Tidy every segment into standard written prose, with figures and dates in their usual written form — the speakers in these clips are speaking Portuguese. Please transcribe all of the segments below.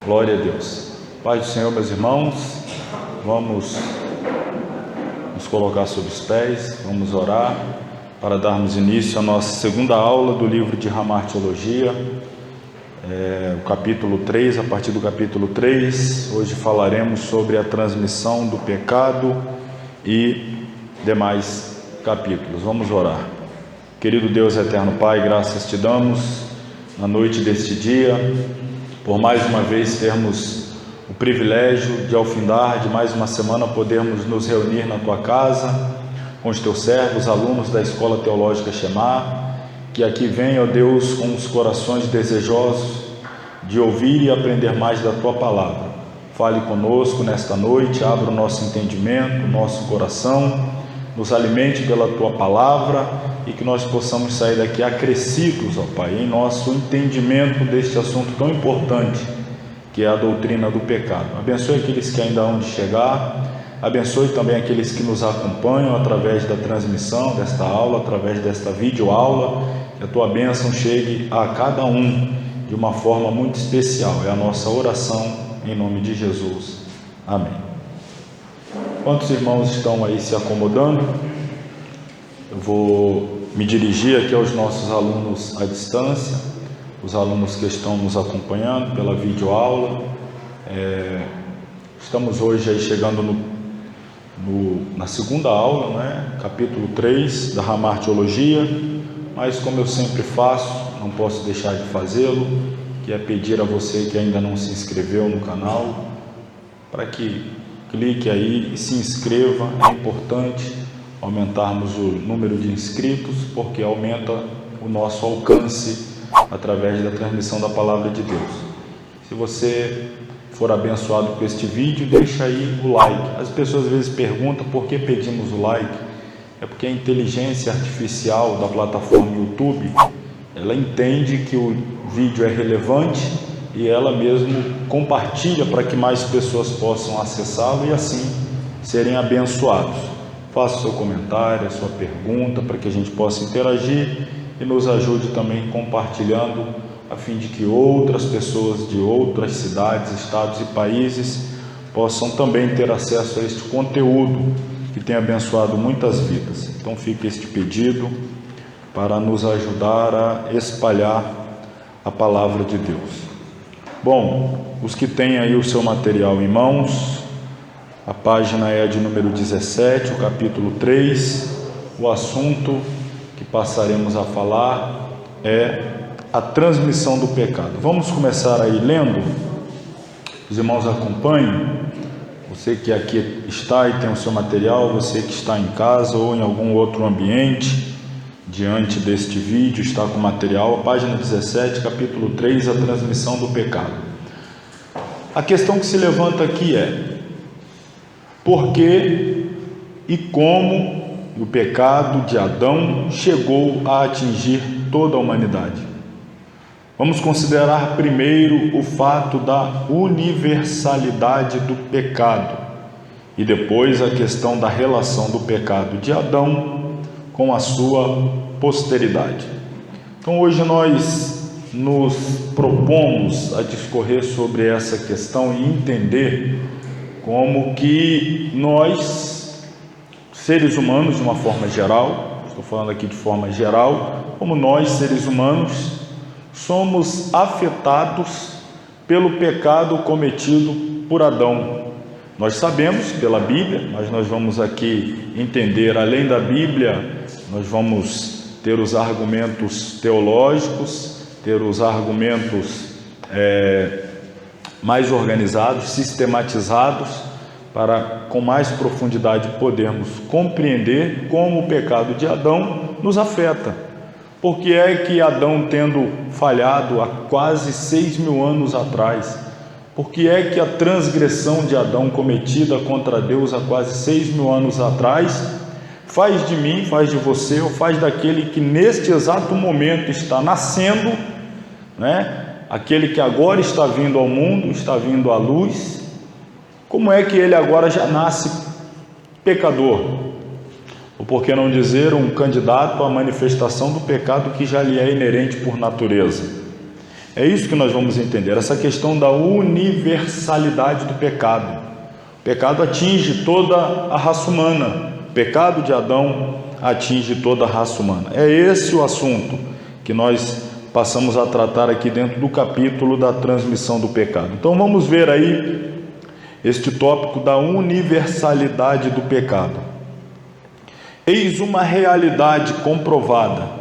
Glória a Deus. Pai do Senhor, meus irmãos, vamos nos colocar sobre os pés, vamos orar para darmos início à nossa segunda aula do livro de Hamartiologia, o capítulo 3, a partir do capítulo 3. Hoje falaremos sobre a transmissão do pecado e demais capítulos. Vamos orar. Querido Deus eterno Pai, graças te damos na noite deste dia, por mais uma vez termos o privilégio de, ao findar de mais uma semana, podermos nos reunir na tua casa, com os teus servos, alunos da Escola Teológica Shemá, que aqui vem, ó Deus, com os corações desejosos de ouvir e aprender mais da tua palavra. Fale conosco nesta noite, abra o nosso entendimento, o nosso coração, nos alimente pela tua palavra e que nós possamos sair daqui acrescidos, ó Pai, em nosso entendimento deste assunto tão importante, que é a doutrina do pecado. Abençoe aqueles que ainda hão de chegar, abençoe também aqueles que nos acompanham através da transmissão desta aula, através desta videoaula, que a tua bênção chegue a cada um de uma forma muito especial. É a nossa oração em nome de Jesus. Amém. Quantos irmãos estão aí se acomodando? Eu vou me dirigir aqui aos nossos alunos à distância, os alunos que estão nos acompanhando pela videoaula. Estamos hoje aí chegando na segunda aula, né? Capítulo 3 da Hamartiologia, mas como eu sempre faço, não posso deixar de fazê-lo, que é pedir a você que ainda não se inscreveu no canal, para que clique aí e se inscreva. É importante aumentarmos o número de inscritos, porque aumenta o nosso alcance através da transmissão da Palavra de Deus. Se você for abençoado com este vídeo, deixa aí o like. As pessoas às vezes perguntam por que pedimos o like. É porque a inteligência artificial da plataforma YouTube, ela entende que o vídeo é relevante e ela mesmo compartilha para que mais pessoas possam acessá-lo e assim serem abençoados. Faça o seu comentário, a sua pergunta, para que a gente possa interagir e nos ajude também compartilhando, a fim de que outras pessoas de outras cidades, estados e países possam também ter acesso a este conteúdo que tem abençoado muitas vidas. Então fica este pedido para nos ajudar a espalhar a palavra de Deus. Bom, os que têm aí o seu material em mãos, a página é a de número 17, o capítulo 3. O assunto que passaremos a falar é a transmissão do pecado. Vamos começar aí lendo. Os irmãos acompanhem. Você que aqui está e tem o seu material, você que está em casa ou em algum outro ambiente, diante deste vídeo, está com material, a página 17, capítulo 3, a transmissão do pecado. A questão que se levanta aqui é: por que e como o pecado de Adão chegou a atingir toda a humanidade? Vamos considerar primeiro o fato da universalidade do pecado e depois a questão da relação do pecado de Adão com a sua posteridade. Então hoje nós nos propomos a discorrer sobre essa questão e entender como que nós, seres humanos, de uma forma geral, estou falando aqui de forma geral, como nós, seres humanos, somos afetados pelo pecado cometido por Adão. Nós sabemos pela Bíblia, mas nós vamos aqui entender, além da Bíblia, nós vamos ter os argumentos teológicos, ter os argumentos mais organizados, sistematizados, para com mais profundidade podermos compreender como o pecado de Adão nos afeta. Por que é que Adão, tendo falhado há quase 6.000 anos atrás, por que é que a transgressão de Adão cometida contra Deus há quase 6.000 anos atrás faz de mim, faz de você, ou faz daquele que neste exato momento está nascendo, né? Aquele que agora está vindo ao mundo, está vindo à luz, como é que ele agora já nasce pecador? Ou por que não dizer um candidato à manifestação do pecado que já lhe é inerente por natureza? É isso que nós vamos entender, essa questão da universalidade do pecado. O pecado atinge toda a raça humana, o pecado de Adão atinge toda a raça humana. É esse o assunto que nós passamos a tratar aqui dentro do capítulo da transmissão do pecado. Então vamos ver aí este tópico da universalidade do pecado. Eis uma realidade comprovada,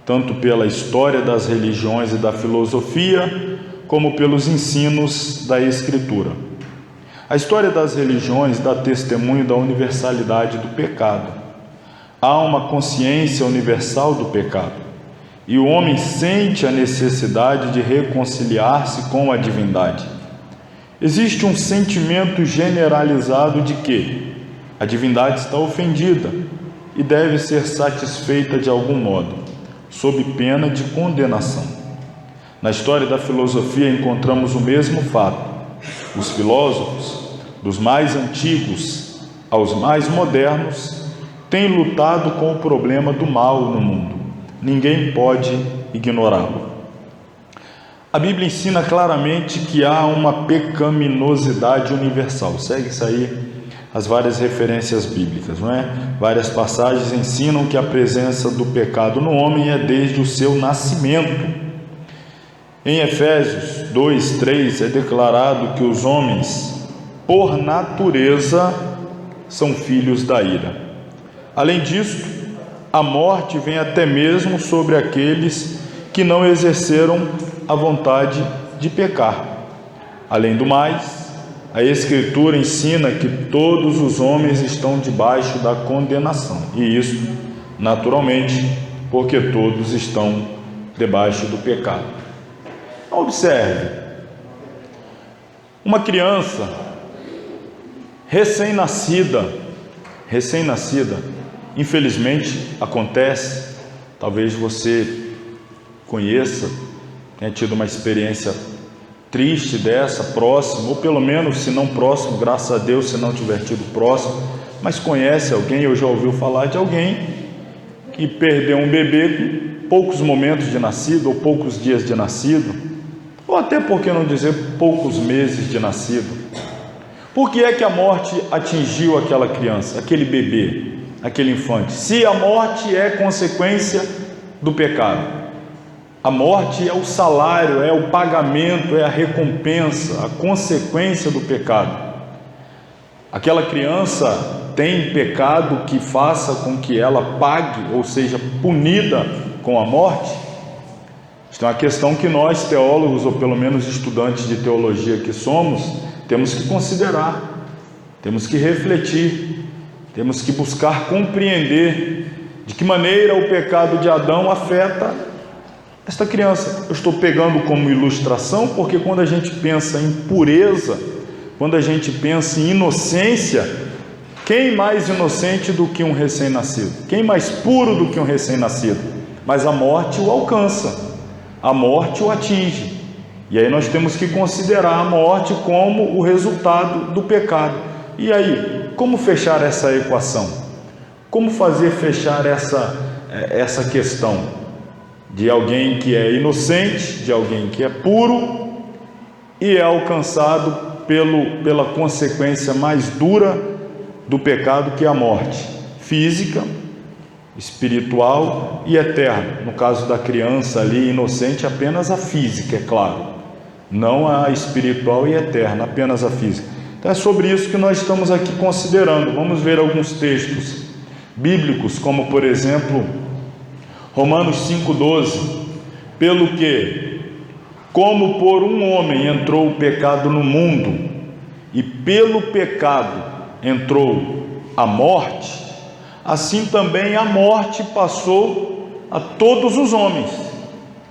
tanto pela história das religiões e da filosofia, como pelos ensinos da Escritura. A história das religiões dá testemunho da universalidade do pecado. Há uma consciência universal do pecado, e o homem sente a necessidade de reconciliar-se com a divindade. Existe um sentimento generalizado de que a divindade está ofendida e deve ser satisfeita de algum modo, sob pena de condenação. Na história da filosofia encontramos o mesmo fato. Os filósofos, dos mais antigos aos mais modernos, têm lutado com o problema do mal no mundo. Ninguém pode ignorá-lo. A Bíblia ensina claramente que há uma pecaminosidade universal. Segue isso aí as várias referências bíblicas, não é? Várias passagens ensinam que a presença do pecado no homem é desde o seu nascimento. Em Efésios 2:3 é declarado que os homens, por natureza, são filhos da ira. Além disso, a morte vem até mesmo sobre aqueles que não exerceram a vontade de pecar. Além do mais, a Escritura ensina que todos os homens estão debaixo da condenação, e isso, naturalmente, porque todos estão debaixo do pecado. Observe, uma criança recém-nascida, infelizmente acontece, talvez você conheça, tenha tido uma experiência triste dessa, próximo, ou pelo menos, se não próximo, graças a Deus, se não tiver tido próximo, mas conhece alguém, ou já ouviu falar de alguém que perdeu um bebê com poucos momentos de nascido, ou poucos dias de nascido, ou até, por que não dizer, poucos meses de nascido. Por que é que a morte atingiu aquela criança, aquele bebê, aquele infante? Se a morte é consequência do pecado. A morte é o salário, é o pagamento, é a recompensa, a consequência do pecado. Aquela criança tem pecado que faça com que ela pague, ou seja, punida com a morte? Isso é uma questão que nós, teólogos, ou pelo menos estudantes de teologia que somos, temos que considerar, temos que refletir, temos que buscar compreender de que maneira o pecado de Adão afeta esta criança. Eu estou pegando como ilustração porque quando a gente pensa em pureza, quando a gente pensa em inocência, quem mais inocente do que um recém-nascido? Quem mais puro do que um recém-nascido? Mas a morte o alcança, a morte o atinge. E aí nós temos que considerar a morte como o resultado do pecado. E aí, como fechar essa equação? Como fazer fechar essa questão? De alguém que é inocente, de alguém que é puro e é alcançado pela consequência mais dura do pecado, que é a morte física, espiritual e eterna. No caso da criança ali, inocente, apenas a física, é claro, não a espiritual e eterna, apenas a física. Então é sobre isso que nós estamos aqui considerando. Vamos ver alguns textos bíblicos, como por exemplo Romanos 5,12, pelo que, como por um homem entrou o pecado no mundo, e pelo pecado entrou a morte, assim também a morte passou a todos os homens,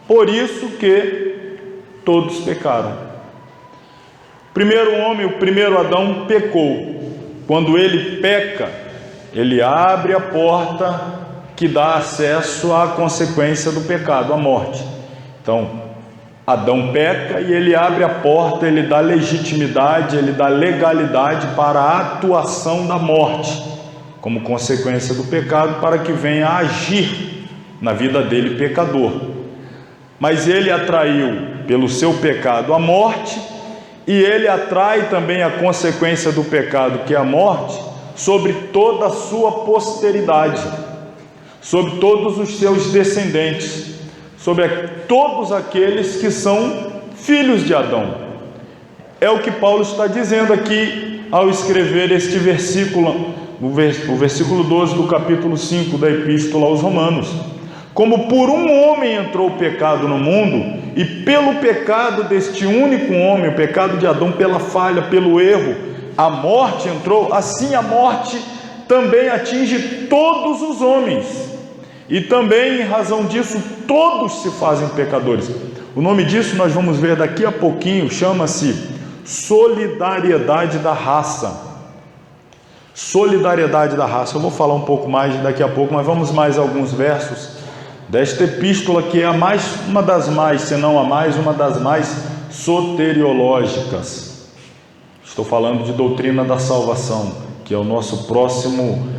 por isso que todos pecaram. O primeiro homem, o primeiro Adão, pecou. Quando ele peca, ele abre a porta que dá acesso à consequência do pecado, a morte. Então, Adão peca e ele abre a porta, ele dá legitimidade, ele dá legalidade para a atuação da morte, como consequência do pecado, para que venha a agir na vida dele, pecador. Mas ele atraiu pelo seu pecado, a morte, e ele atrai também a consequência do pecado, que é a morte, sobre toda a sua posteridade, sobre todos os seus descendentes, sobre todos aqueles que são filhos de Adão. É o que Paulo está dizendo aqui ao escrever este versículo, o versículo 12 do capítulo 5 da Epístola aos Romanos. Como por um homem entrou o pecado no mundo, e pelo pecado deste único homem, o pecado de Adão, pela falha, pelo erro, a morte entrou, assim a morte também atinge todos os homens, e também em razão disso todos se fazem pecadores. O nome disso nós vamos ver daqui a pouquinho, chama-se solidariedade da raça. Solidariedade da raça. Eu vou falar um pouco mais daqui a pouco, mas vamos mais alguns versos desta epístola, que é uma das mais, se não a mais, uma das mais soteriológicas. Estou falando de doutrina da salvação, que é o nosso próximo,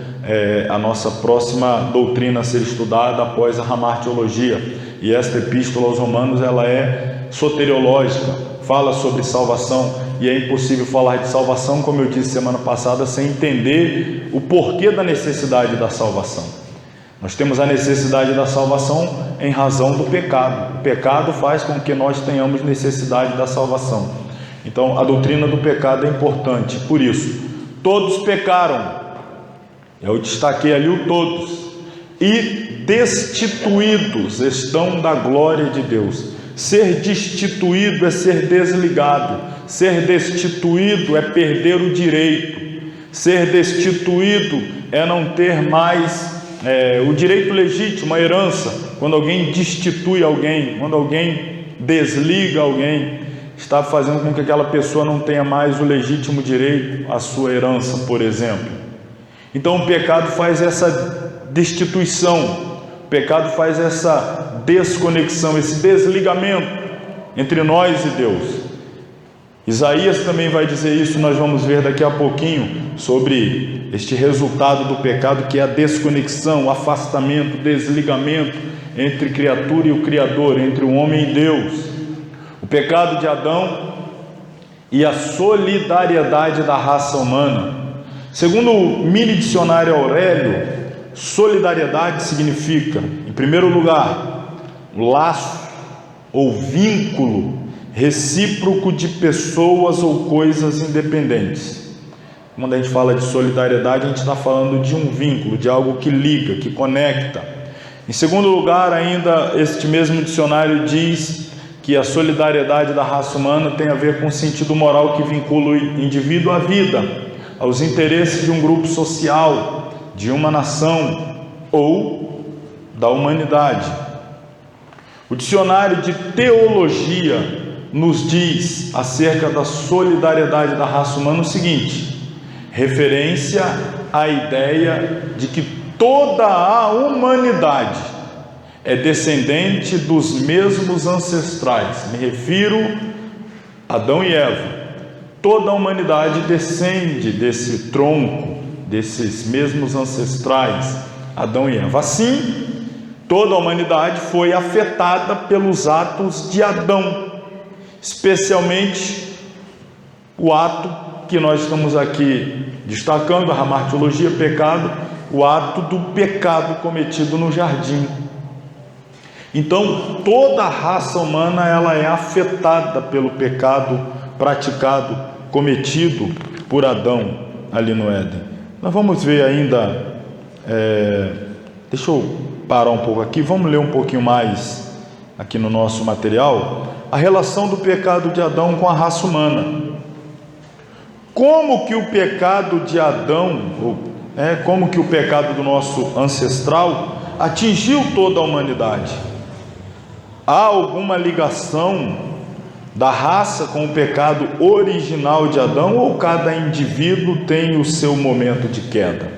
a nossa próxima doutrina a ser estudada após a hamartiologia. E esta epístola aos Romanos, ela é soteriológica, fala sobre salvação, e é impossível falar de salvação, como eu disse semana passada, sem entender o porquê da necessidade da salvação. Nós temos a necessidade da salvação em razão do pecado. O pecado faz com que nós tenhamos necessidade da salvação. Então, a doutrina do pecado é importante. Por isso, todos pecaram. Eu destaquei ali o todos. E destituídos estão da glória de Deus. Ser destituído é ser desligado. Ser destituído é perder o direito. Ser destituído é não ter mais o direito legítimo, a herança. Quando alguém destitui alguém, quando alguém desliga alguém, está fazendo com que aquela pessoa não tenha mais o legítimo direito à sua herança, por exemplo. Então o pecado faz essa destituição, o pecado faz essa desconexão, esse desligamento entre nós e Deus. Isaías também vai dizer isso, nós vamos ver daqui a pouquinho, sobre este resultado do pecado, que é a desconexão, o afastamento, o desligamento entre criatura e o Criador, entre o homem e Deus. O pecado de Adão e a solidariedade da raça humana. Segundo o mini dicionário Aurélio, solidariedade significa, em primeiro lugar, laço ou vínculo recíproco de pessoas ou coisas independentes. Quando a gente fala de solidariedade, a gente está falando de um vínculo, de algo que liga, que conecta. Em segundo lugar, ainda, este mesmo dicionário diz que a solidariedade da raça humana tem a ver com o sentido moral que vincula o indivíduo à vida, aos interesses de um grupo social, de uma nação ou da humanidade. O dicionário de teologia nos diz acerca da solidariedade da raça humana o seguinte: referência à ideia de que toda a humanidade é descendente dos mesmos ancestrais. Me refiro a Adão e Eva. Toda a humanidade descende desse tronco, desses mesmos ancestrais, Adão e Eva. Assim, toda a humanidade foi afetada pelos atos de Adão, especialmente o ato que nós estamos aqui destacando, a hamartiologia, pecado, o ato do pecado cometido no jardim. Então, toda a raça humana, ela é afetada pelo pecado praticado, cometido por Adão ali no Éden. Nós vamos ver ainda, deixa eu parar um pouco aqui, vamos ler um pouquinho mais aqui no nosso material, a relação do pecado de Adão com a raça humana. Como que o pecado de Adão, como que o pecado do nosso ancestral atingiu toda a humanidade? Há alguma ligação da raça com o pecado original de Adão, ou cada indivíduo tem o seu momento de queda?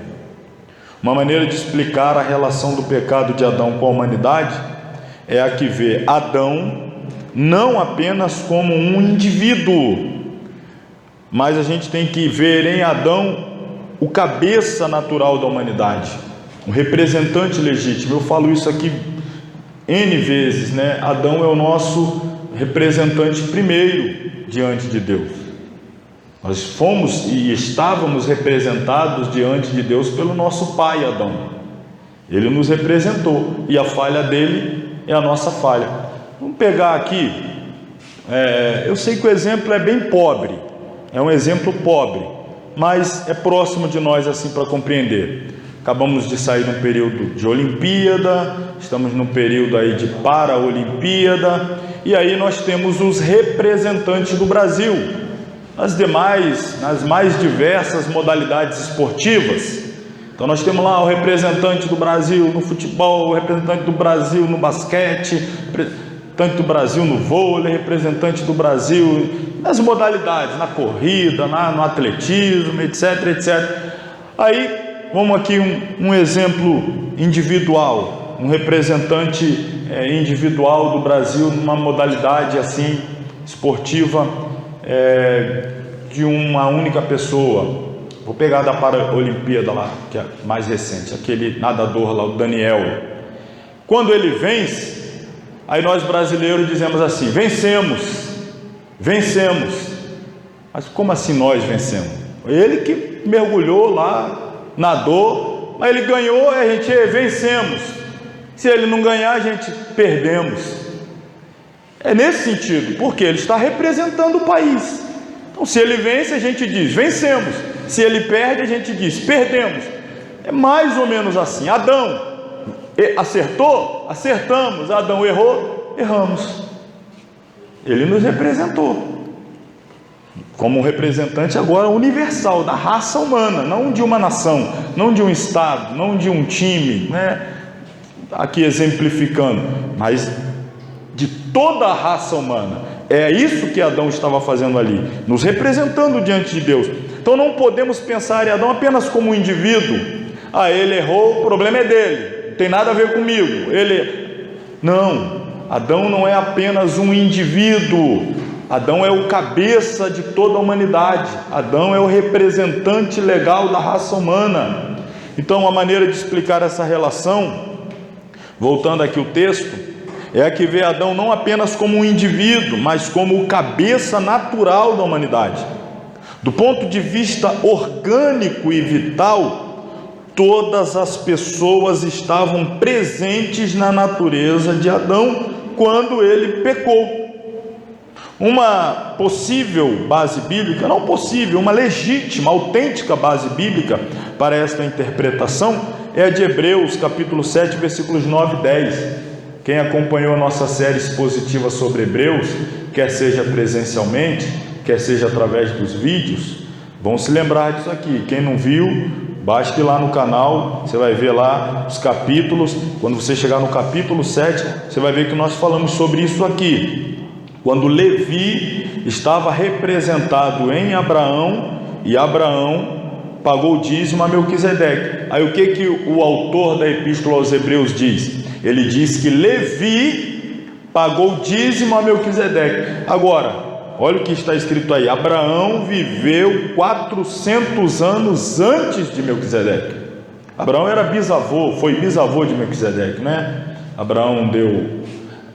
Uma maneira de explicar a relação do pecado de Adão com a humanidade é a que vê Adão não apenas como um indivíduo, mas a gente tem que ver em Adão o cabeça natural da humanidade, o representante legítimo. Eu falo isso aqui N vezes, né? Adão é o nosso representante primeiro diante de Deus. Nós fomos e estávamos representados diante de Deus pelo nosso pai Adão. Ele nos representou, e a falha dele é a nossa falha. Vamos pegar aqui, eu sei que o exemplo é bem pobre, é um exemplo pobre, mas é próximo de nós assim para compreender. Acabamos de sair de um período de Olimpíada, estamos num período aí de Paraolimpíada, e aí nós temos os representantes do Brasil nas mais diversas modalidades esportivas. Então nós temos lá o representante do Brasil no futebol, o representante do Brasil no basquete, representante do Brasil no vôlei, representante do Brasil nas modalidades, na corrida, no atletismo, etc, etc. Aí vamos aqui um exemplo individual, um representante individual do Brasil numa modalidade assim esportiva de uma única pessoa. Vou pegar da Paraolimpíada lá, que é mais recente, aquele nadador lá, o Daniel. Quando ele vence, aí nós brasileiros dizemos assim: vencemos. Mas como assim nós vencemos? Ele que mergulhou lá, nadou, mas ele ganhou e a gente vencemos. Se ele não ganhar, a gente perdemos. É nesse sentido, porque ele está representando o país. Então, se ele vence, a gente diz vencemos. Se ele perde, a gente diz perdemos. É mais ou menos assim. Adão acertou? Acertamos. Adão errou? Erramos. Ele nos representou como um representante agora universal da raça humana, não de uma nação, não de um estado, não de um time, né? Aqui exemplificando, mas de toda a raça humana. É isso que Adão estava fazendo ali, nos representando diante de Deus. Então não podemos pensar em Adão apenas como um indivíduo. Ele errou, o problema é dele, não tem nada a ver comigo. Não, Adão não é apenas um indivíduo. Adão é o cabeça de toda a humanidade. Adão é o representante legal da raça humana. Então a maneira de explicar essa relação, voltando aqui o texto, é a que vê Adão não apenas como um indivíduo, mas como o cabeça natural da humanidade. Do ponto de vista orgânico e vital, todas as pessoas estavam presentes na natureza de Adão quando ele pecou. Uma possível base bíblica, não possível, uma legítima, autêntica base bíblica para esta interpretação é a de Hebreus, capítulo 7, versículos 9 e 10. Quem acompanhou a nossa série expositiva sobre Hebreus, quer seja presencialmente, quer seja através dos vídeos, vão se lembrar disso aqui. Quem não viu, basta ir lá no canal, você vai ver lá os capítulos. Quando você chegar no capítulo 7, você vai ver que nós falamos sobre isso aqui. Quando Levi estava representado em Abraão, e Abraão pagou o dízimo a Melquisedeque. Aí o que o autor da Epístola aos Hebreus diz? Ele diz que Levi pagou o dízimo a Melquisedeque. Agora, olha o que está escrito aí: Abraão viveu 400 anos antes de Melquisedeque. Abraão era bisavô, foi bisavô de Melquisedeque, né? Abraão deu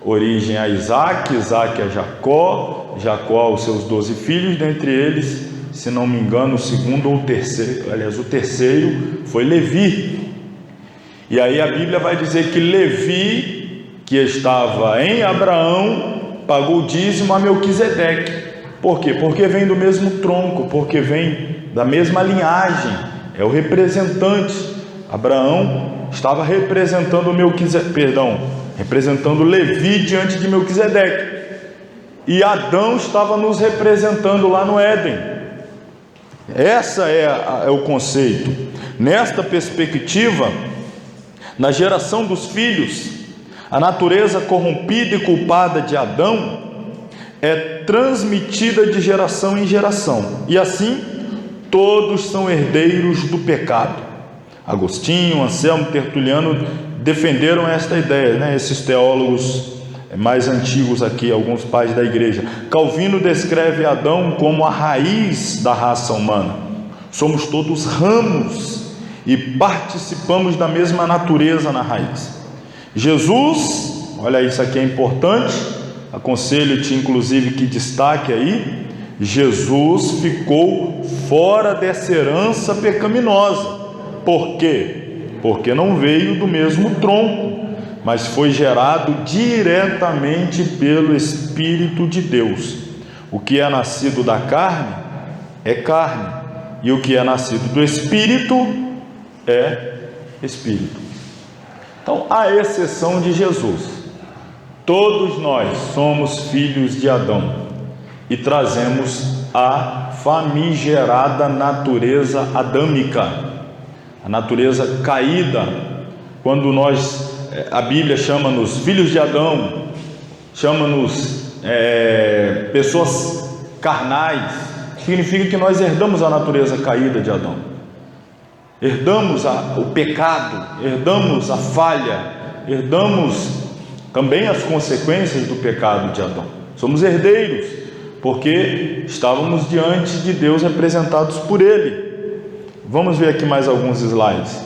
origem a Isaac, Isaac a Jacó, Jacó aos seus 12 filhos, dentre eles, se não me engano, o segundo ou o terceiro, aliás, o terceiro foi Levi. E aí a Bíblia vai dizer que Levi, que estava em Abraão, pagou o dízimo a Melquisedeque. Por quê? Porque vem do mesmo tronco, porque vem da mesma linhagem, é o representante. Abraão estava representando representando Levi diante de Melquisedeque, e Adão estava nos representando lá no Éden. Essa é o conceito. Nesta perspectiva, na geração dos filhos, a natureza corrompida e culpada de Adão é transmitida de geração em geração, e assim todos são herdeiros do pecado. Agostinho, Anselmo, Tertuliano defenderam esta ideia, né? Esses teólogos mais antigos aqui, alguns pais da igreja. Calvino descreve Adão como a raiz da raça humana. Somos todos ramos e participamos da mesma natureza na raiz. Jesus, olha, isso aqui é importante, aconselho-te inclusive que destaque aí, Jesus ficou fora dessa herança pecaminosa. Por quê? Porque não veio do mesmo tronco, mas foi gerado diretamente pelo Espírito de Deus. O que é nascido da carne é carne, e o que é nascido do Espírito é Espírito. Então, à exceção de Jesus, todos nós somos filhos de Adão e trazemos a famigerada natureza adâmica, a natureza caída. Quando a Bíblia chama-nos filhos de Adão, chama-nos pessoas carnais, significa que nós herdamos a natureza caída de Adão, herdamos o pecado, herdamos a falha, herdamos também as consequências do pecado de Adão. Somos herdeiros, porque estávamos diante de Deus representados por Ele. Vamos ver aqui mais alguns slides.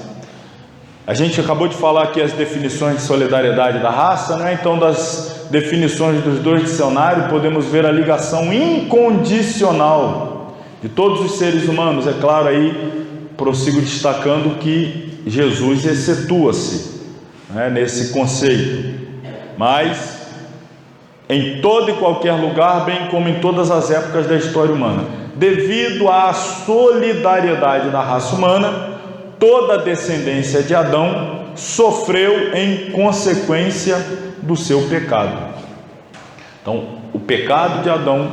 A gente acabou de falar aqui as definições de solidariedade da raça, né? Então, das definições dos dois dicionários, podemos ver a ligação incondicional de todos os seres humanos. É claro, aí prossigo destacando que Jesus excetua-se, né, nesse conceito. Mas em todo e qualquer lugar, bem como em todas as épocas da história humana, devido à solidariedade da raça humana, toda a descendência de Adão sofreu em consequência do seu pecado. Então, o pecado de Adão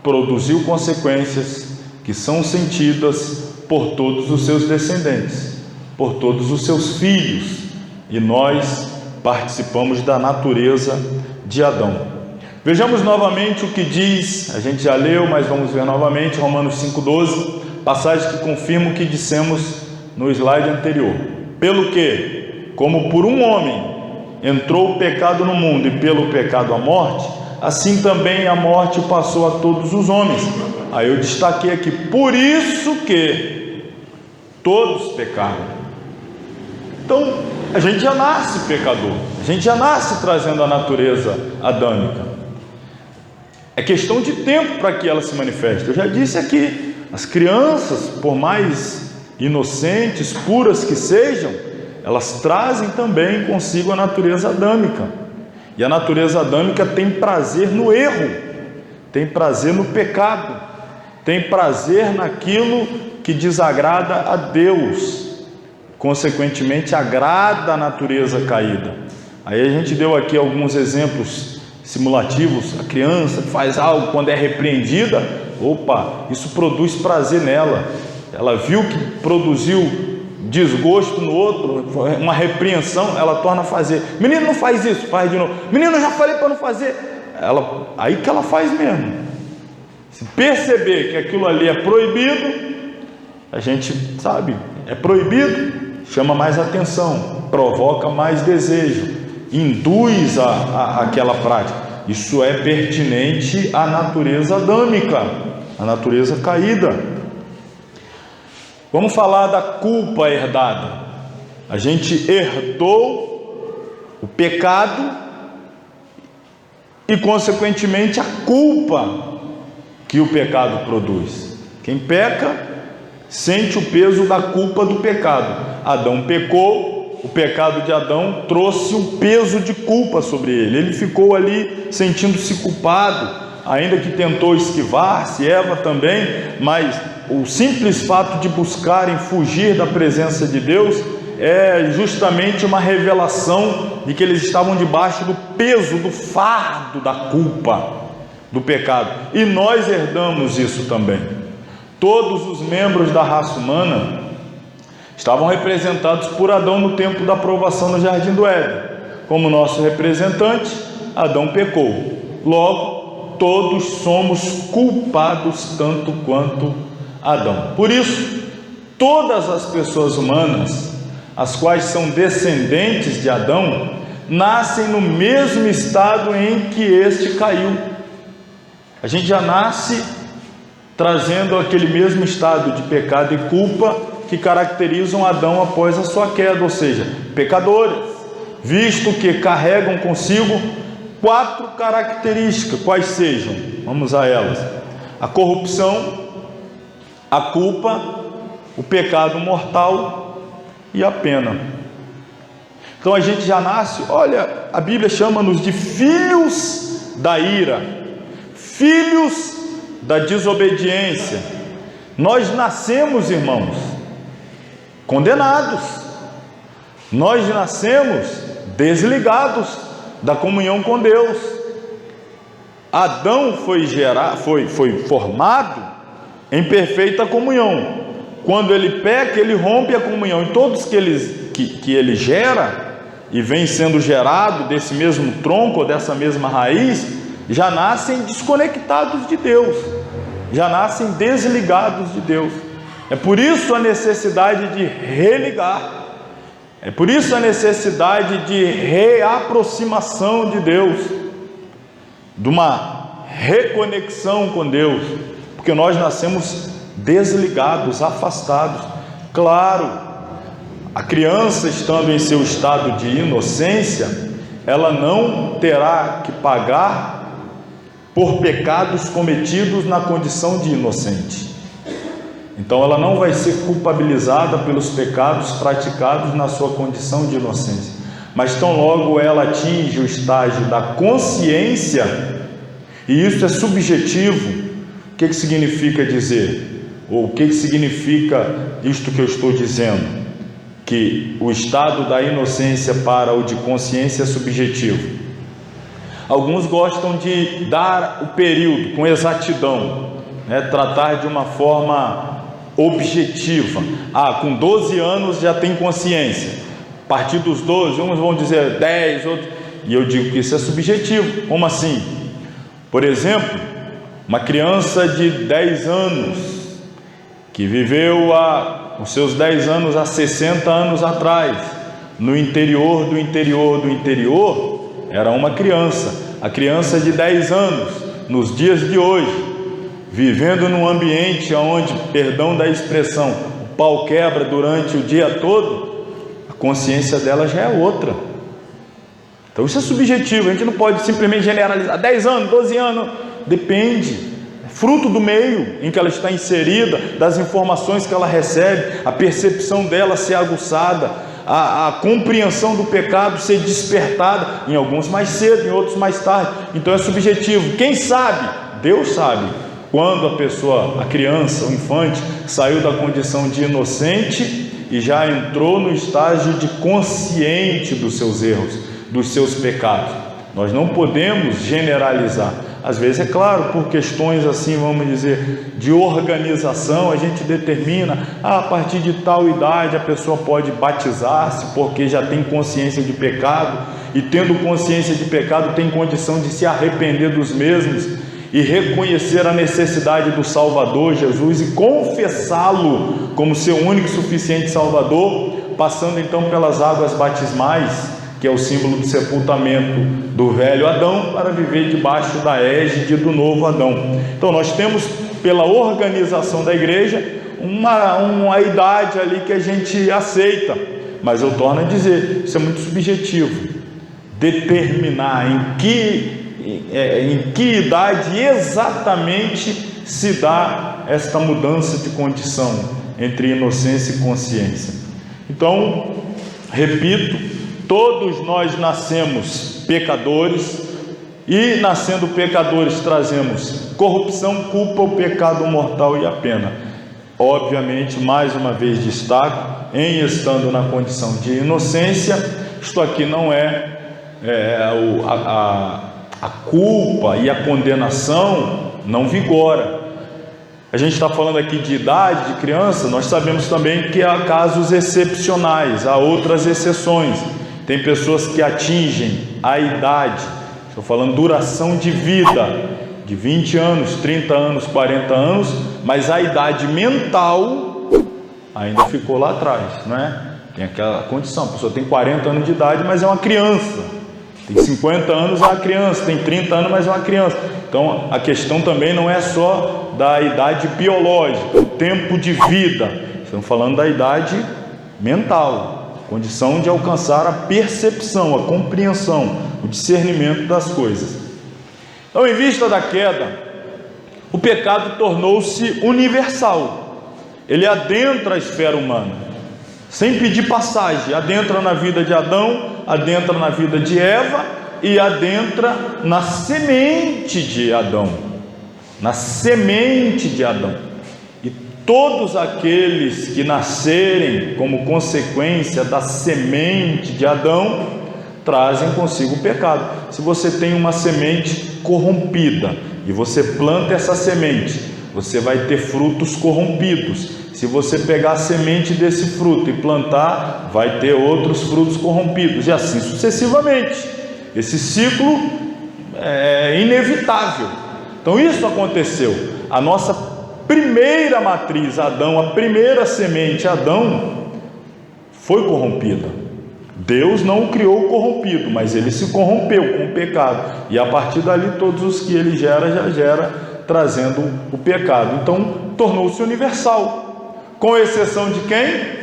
produziu consequências que são sentidas por todos os seus descendentes, por todos os seus filhos, e nós participamos da natureza de Adão. Vejamos novamente o que diz, a gente já leu, mas vamos ver novamente, Romanos 5,12, passagem que confirma o que dissemos no slide anterior. Pelo que, como por um homem entrou o pecado no mundo, e pelo pecado a morte, assim também a morte passou a todos os homens. Aí eu destaquei aqui, por isso que todos pecaram. Então, a gente já nasce pecador, a gente já nasce trazendo a natureza adâmica. É questão de tempo para que ela se manifeste. Eu já disse aqui, as crianças, por mais inocentes, puras que sejam, elas trazem também consigo a natureza adâmica. E a natureza adâmica tem prazer no erro, tem prazer no pecado, tem prazer naquilo que desagrada a Deus, consequentemente agrada a natureza caída. Aí a gente deu aqui alguns exemplos simulativos. A criança faz algo, quando é repreendida, isso produz prazer nela. Ela viu que produziu desgosto no outro, uma repreensão, ela torna a fazer. Menino, não faz isso, faz de novo. Menino, eu já falei para não fazer. Aí que ela faz mesmo. Se perceber que aquilo ali é proibido, a gente sabe, é proibido, chama mais atenção, provoca mais desejo, induz aquela prática. Isso é pertinente à natureza adâmica, à natureza caída. Vamos falar da culpa herdada. A gente herdou o pecado e, consequentemente, a culpa que o pecado produz. Quem peca sente o peso da culpa do pecado. Adão pecou, o pecado de Adão trouxe um peso de culpa sobre ele. Ele ficou ali sentindo-se culpado, ainda que tentou esquivar-se, Eva também, mas o simples fato de buscarem fugir da presença de Deus é justamente uma revelação de que eles estavam debaixo do peso, do fardo da culpa, do pecado. E nós herdamos isso também. Todos os membros da raça humana estavam representados por Adão no tempo da provação no Jardim do Éden. Como nosso representante, Adão pecou. Logo, todos somos culpados tanto quanto Adão. Por isso, todas as pessoas humanas, as quais são descendentes de Adão, nascem no mesmo estado em que este caiu. A gente já nasce trazendo aquele mesmo estado de pecado e culpa que caracterizam Adão após a sua queda, ou seja, pecadores, visto que carregam consigo 4 características, quais sejam? Vamos a elas: a corrupção, a culpa, o pecado mortal e a pena. Então a gente já nasce, olha, a Bíblia chama-nos de filhos da ira, filhos da desobediência. Nós nascemos, irmãos, condenados. Nós nascemos desligados da comunhão com Deus. Adão foi formado em perfeita comunhão. Quando ele peca, ele rompe a comunhão. E todos que ele gera e vem sendo gerado desse mesmo tronco ou dessa mesma raiz, já nascem desconectados de Deus, já nascem desligados de Deus. É por isso a necessidade de religar, é por isso a necessidade de reaproximação de Deus, de uma reconexão com Deus, porque nós nascemos desligados, afastados. Claro, a criança, estando em seu estado de inocência, ela não terá que pagar por pecados cometidos na condição de inocente. Então ela não vai ser culpabilizada pelos pecados praticados na sua condição de inocência. Mas tão logo ela atinge o estágio da consciência, e isso é subjetivo. O que significa dizer? Ou o que significa isto que eu estou dizendo? Que o estado da inocência para o de consciência é subjetivo. Alguns gostam de dar o período com exatidão, tratar de uma forma objetiva. Com 12 anos já tem consciência. A partir dos 12, uns vão dizer 10, outros... E eu digo que isso é subjetivo. Como assim? Por exemplo, uma criança de 10 anos, que viveu os seus 10 anos há 60 anos atrás, no interior do interior do interior, era uma criança. A criança de 10 anos, nos dias de hoje, vivendo num ambiente onde, perdão da expressão, o pau quebra durante o dia todo, a consciência dela já é outra. Então isso é subjetivo, a gente não pode simplesmente generalizar. 10 anos, 12 anos, depende. Fruto do meio em que ela está inserida, das informações que ela recebe, a percepção dela ser aguçada, a compreensão do pecado ser despertada, em alguns mais cedo, em outros mais tarde. Então é subjetivo. Quem sabe? Deus sabe quando a criança, o infante, saiu da condição de inocente e já entrou no estágio de consciente dos seus erros, dos seus pecados. Nós não podemos generalizar. Às vezes, é claro, por questões assim, vamos dizer, de organização, a gente determina, a partir de tal idade a pessoa pode batizar-se, porque já tem consciência de pecado, e tendo consciência de pecado tem condição de se arrepender dos mesmos, e reconhecer a necessidade do Salvador Jesus, e confessá-lo como seu único e suficiente Salvador, passando então pelas águas batismais, que é o símbolo do sepultamento do velho Adão, para viver debaixo da égide do novo Adão. Então nós temos, pela organização da igreja, uma idade ali que a gente aceita, mas eu torno a dizer, isso é muito subjetivo, determinar em que idade exatamente se dá esta mudança de condição entre inocência e consciência. Então, repito, todos nós nascemos pecadores, e nascendo pecadores trazemos corrupção, culpa, o pecado mortal e a pena. Obviamente, mais uma vez destaco, em estando na condição de inocência, isto aqui não a culpa e a condenação não vigora. A gente está falando aqui de idade, de criança, nós sabemos também que há casos excepcionais, há outras exceções. Tem pessoas que atingem a idade, estou falando duração de vida, de 20 anos, 30 anos, 40 anos, mas a idade mental ainda ficou lá atrás, não é? Tem aquela condição, a pessoa tem 40 anos de idade, mas é uma criança. Tem 50 anos, é uma criança. Tem 30 anos, mas é uma criança. Então, a questão também não é só da idade biológica, o tempo de vida. Estamos falando da idade mental, condição de alcançar a percepção, a compreensão o discernimento das coisas. Então, em vista da queda, o pecado tornou-se universal. Ele adentra a esfera humana, sem pedir passagem, adentra na vida de Adão, adentra na vida de Eva e adentra na semente de Adão. Na semente de Adão. E todos aqueles que nascerem como consequência da semente de Adão trazem consigo o pecado. Se você tem uma semente corrompida e você planta essa semente, você vai ter frutos corrompidos. Se você pegar a semente desse fruto e plantar, vai ter outros frutos corrompidos, e assim sucessivamente. Esse ciclo é inevitável. Então isso aconteceu. A nossa primeira matriz, Adão, a primeira semente, Adão, foi corrompida. Deus não o criou corrompido, mas ele se corrompeu com o pecado, e a partir dali todos os que ele gera, já gera trazendo o pecado. Então tornou-se universal, com exceção de quem?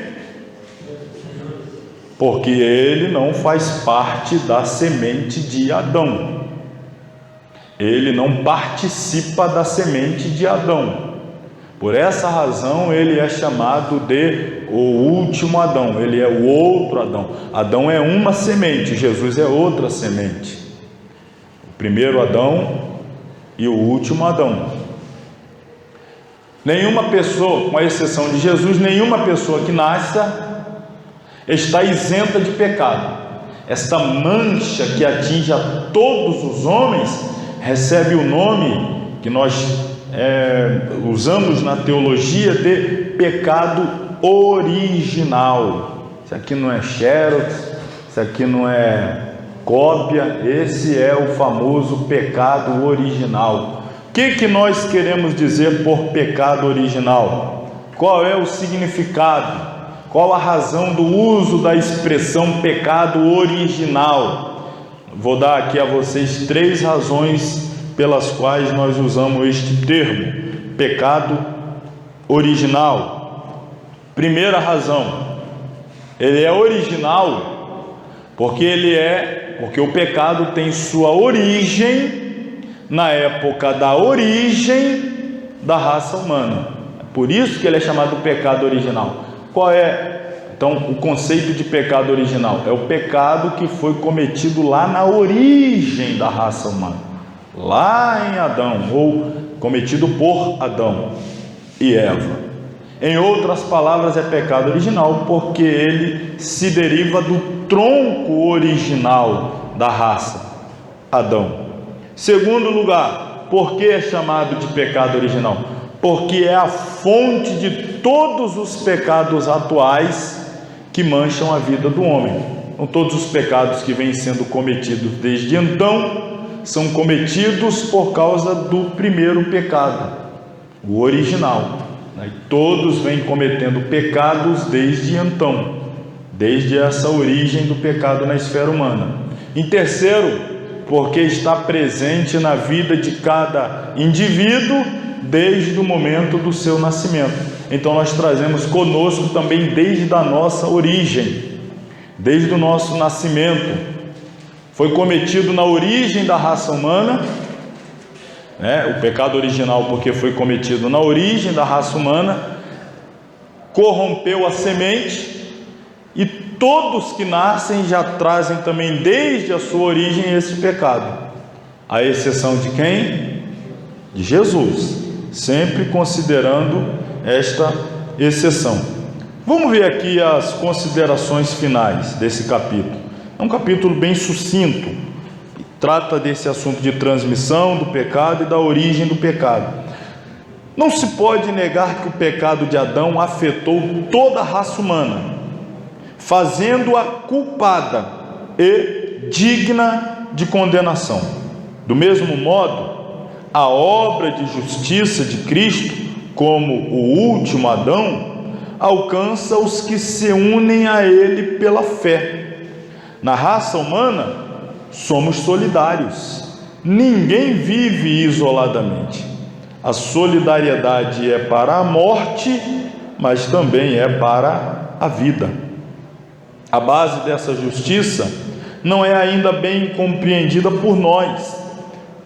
Porque ele não faz parte da semente de Adão. Ele não participa da semente de Adão. Por essa razão ele é chamado de o último Adão. Ele é o outro Adão. Adão é uma semente, Jesus é outra semente. O primeiro Adão e o último Adão. Nenhuma pessoa, com a exceção de Jesus, nenhuma pessoa que nasça está isenta de pecado. Esta mancha que atinge a todos os homens recebe o nome que nós usamos na teologia de pecado original. Isso aqui não é xerox, isso aqui não é cópia, esse é o famoso pecado original. O que nós queremos dizer por pecado original? Qual é o significado? Qual a razão do uso da expressão pecado original? Vou dar aqui a vocês 3 razões pelas quais nós usamos este termo, pecado original. Primeira razão, ele é original porque o pecado tem sua origem na época da origem da raça humana. Por isso que ele é chamado pecado original. Qual é então o conceito de pecado original? É o pecado que foi cometido lá na origem da raça humana, lá em Adão, ou cometido por Adão e Eva. Em outras palavras, é pecado original porque ele se deriva do tronco original da raça, Adão. Segundo lugar, por que é chamado de pecado original? Porque é a fonte de todos os pecados atuais que mancham a vida do homem. Então, todos os pecados que vêm sendo cometidos desde então são cometidos por causa do primeiro pecado, o original. E todos vêm cometendo pecados desde então, desde essa origem do pecado na esfera humana. Em terceiro, porque está presente na vida de cada indivíduo desde o momento do seu nascimento. Então nós trazemos conosco também desde a nossa origem, desde o nosso nascimento. Foi cometido na origem da raça humana, o pecado original porque foi cometido na origem da raça humana, corrompeu a semente, e todos que nascem já trazem também desde a sua origem esse pecado, à exceção de quem? De Jesus, sempre considerando esta exceção. Vamos ver aqui as considerações finais desse capítulo. É um capítulo bem sucinto, trata desse assunto de transmissão do pecado e da origem do pecado. Não se pode negar que o pecado de Adão afetou toda a raça humana, fazendo-a culpada e digna de condenação. Do mesmo modo, a obra de justiça de Cristo, como o último Adão, alcança os que se unem a Ele pela fé. Na raça humana, somos solidários. Ninguém vive isoladamente. A solidariedade é para a morte, mas também é para a vida. A base dessa justiça não é ainda bem compreendida por nós,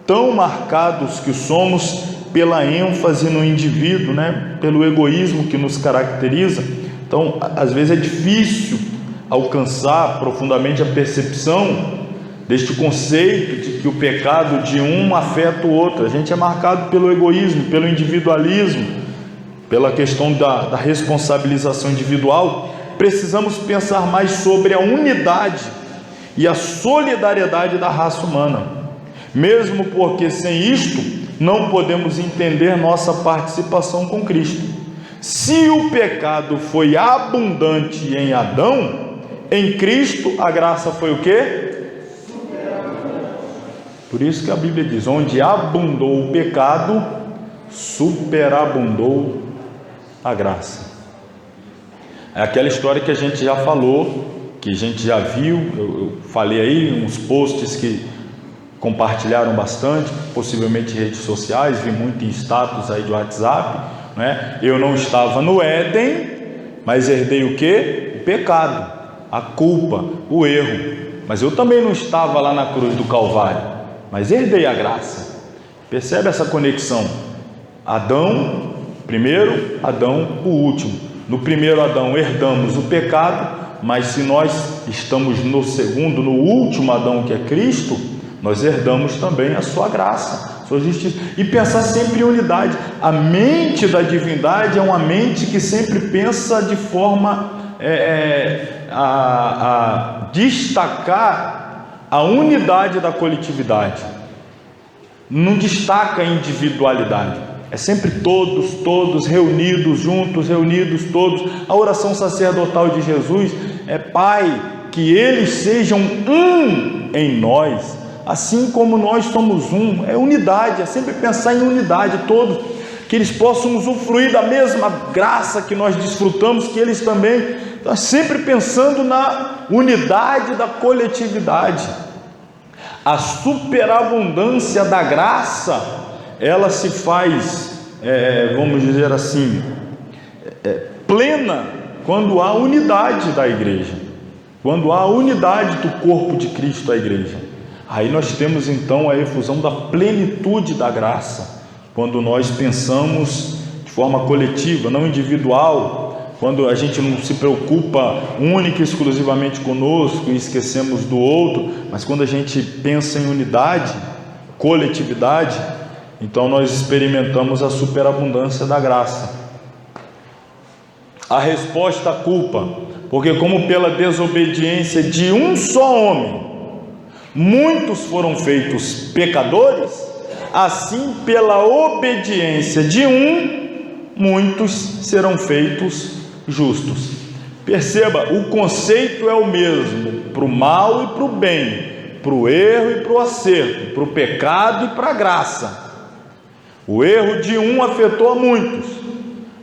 tão marcados que somos pela ênfase no indivíduo, né? Pelo egoísmo que nos caracteriza. Então, às vezes é difícil alcançar profundamente a percepção deste conceito de que o pecado de um afeta o outro. A gente é marcado pelo egoísmo, pelo individualismo, pela questão da responsabilização individual. Precisamos pensar mais sobre a unidade e a solidariedade da raça humana, mesmo porque sem isto não podemos entender nossa participação com Cristo. Se o pecado foi abundante em Adão, em Cristo a graça foi o quê? Por isso que a Bíblia diz: onde abundou o pecado, superabundou a graça. É aquela história que a gente já falou, que a gente já viu. Eu falei aí uns posts que compartilharam bastante, possivelmente em redes sociais, vi muito em status aí de WhatsApp, né? Eu não estava no Éden, mas herdei o quê? O pecado, a culpa, o erro. Mas eu também não estava lá na cruz do Calvário, mas herdei a graça. Percebe essa conexão? Adão, primeiro, Adão, o último. No primeiro Adão herdamos o pecado, mas se nós estamos no segundo, no último Adão, que é Cristo, nós herdamos também a sua graça, a sua justiça. E pensar sempre em unidade. A mente da divindade é uma mente que sempre pensa de forma a destacar a unidade da coletividade. Não destaca a individualidade. É sempre todos reunidos, juntos, reunidos todos. A oração sacerdotal de Jesus é: Pai, que eles sejam um em nós, assim como nós somos um. É unidade, é sempre pensar em unidade, todos, que eles possam usufruir da mesma graça que nós desfrutamos, que eles também. Então, sempre pensando na unidade da coletividade. A superabundância da graça, ela se faz, vamos dizer assim, plena quando há unidade da igreja, quando há unidade do corpo de Cristo, a igreja. Aí nós temos então a efusão da plenitude da graça, quando nós pensamos de forma coletiva, não individual, quando a gente não se preocupa única e exclusivamente conosco e esquecemos do outro, mas quando a gente pensa em unidade, coletividade, então nós experimentamos a superabundância da graça. A resposta à culpa, porque como pela desobediência de um só homem muitos foram feitos pecadores, assim pela obediência de um muitos serão feitos justos. Perceba, o conceito é o mesmo para o mal e para o bem, para o erro e para o acerto, para o pecado e para a graça. O erro de um afetou a muitos,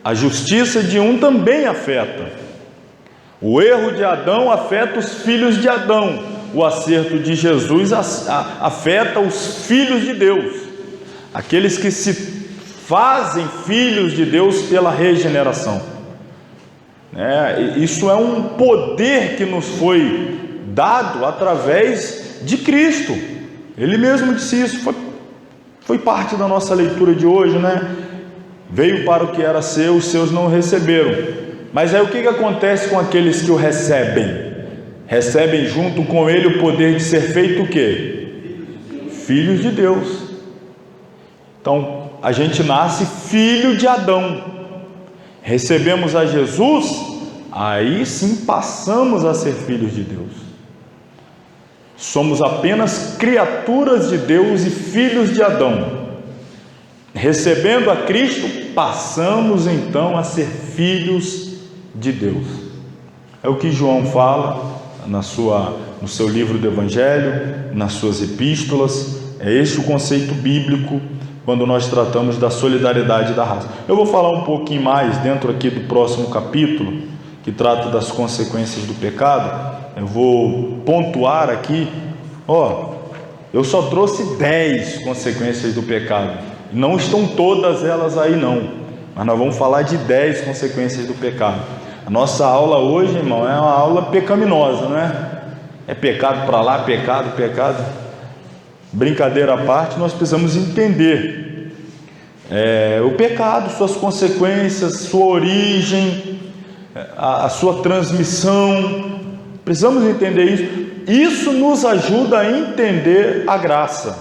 a justiça de um também afeta. O erro de Adão afeta os filhos de Adão, o acerto de Jesus afeta os filhos de Deus, aqueles que se fazem filhos de Deus pela regeneração. Isso é um poder que nos foi dado através de Cristo. Ele mesmo disse isso, foi parte da nossa leitura de hoje, né? Veio para o que era seu, os seus não receberam. Mas aí o que acontece com aqueles que o recebem? Recebem junto com ele o poder de ser feito o quê? Filhos de Deus. Então, a gente nasce filho de Adão. Recebemos a Jesus, aí sim passamos a ser filhos de Deus. Somos apenas criaturas de Deus e filhos de Adão. Recebendo a Cristo, passamos então a ser filhos de Deus. É o que João fala no seu livro do Evangelho, nas suas epístolas. É este o conceito bíblico quando nós tratamos da solidariedade da raça. Eu vou falar um pouquinho mais dentro aqui do próximo capítulo, que trata das consequências do pecado. Eu vou pontuar aqui, eu só trouxe 10 consequências do pecado, não estão todas elas aí não, mas nós vamos falar de 10 consequências do pecado. A nossa aula hoje, irmão, é uma aula pecaminosa, né? É pecado para lá, pecado. Brincadeira à parte, nós precisamos entender o pecado, suas consequências, sua origem, a sua transmissão. Precisamos entender isso. Isso nos ajuda a entender a graça,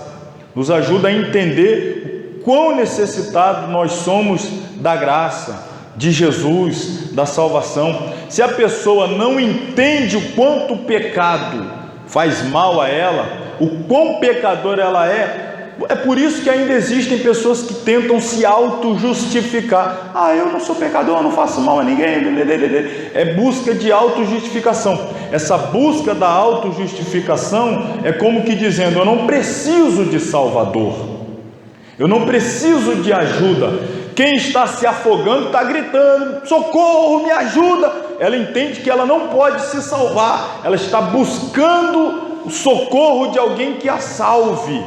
nos ajuda a entender o quão necessitado nós somos da graça, de Jesus, da salvação. Se a pessoa não entende o quanto o pecado faz mal a ela, o quão pecador ela é por isso que ainda existem pessoas que tentam se auto-justificar. Eu não sou pecador, eu não faço mal a ninguém. É busca de auto-justificação. Essa busca da auto-justificação é como que dizendo: eu não preciso de Salvador, eu não preciso de ajuda. Quem está se afogando está gritando: socorro, me ajuda. Ela entende que ela não pode se salvar, ela está buscando o socorro de alguém que a salve.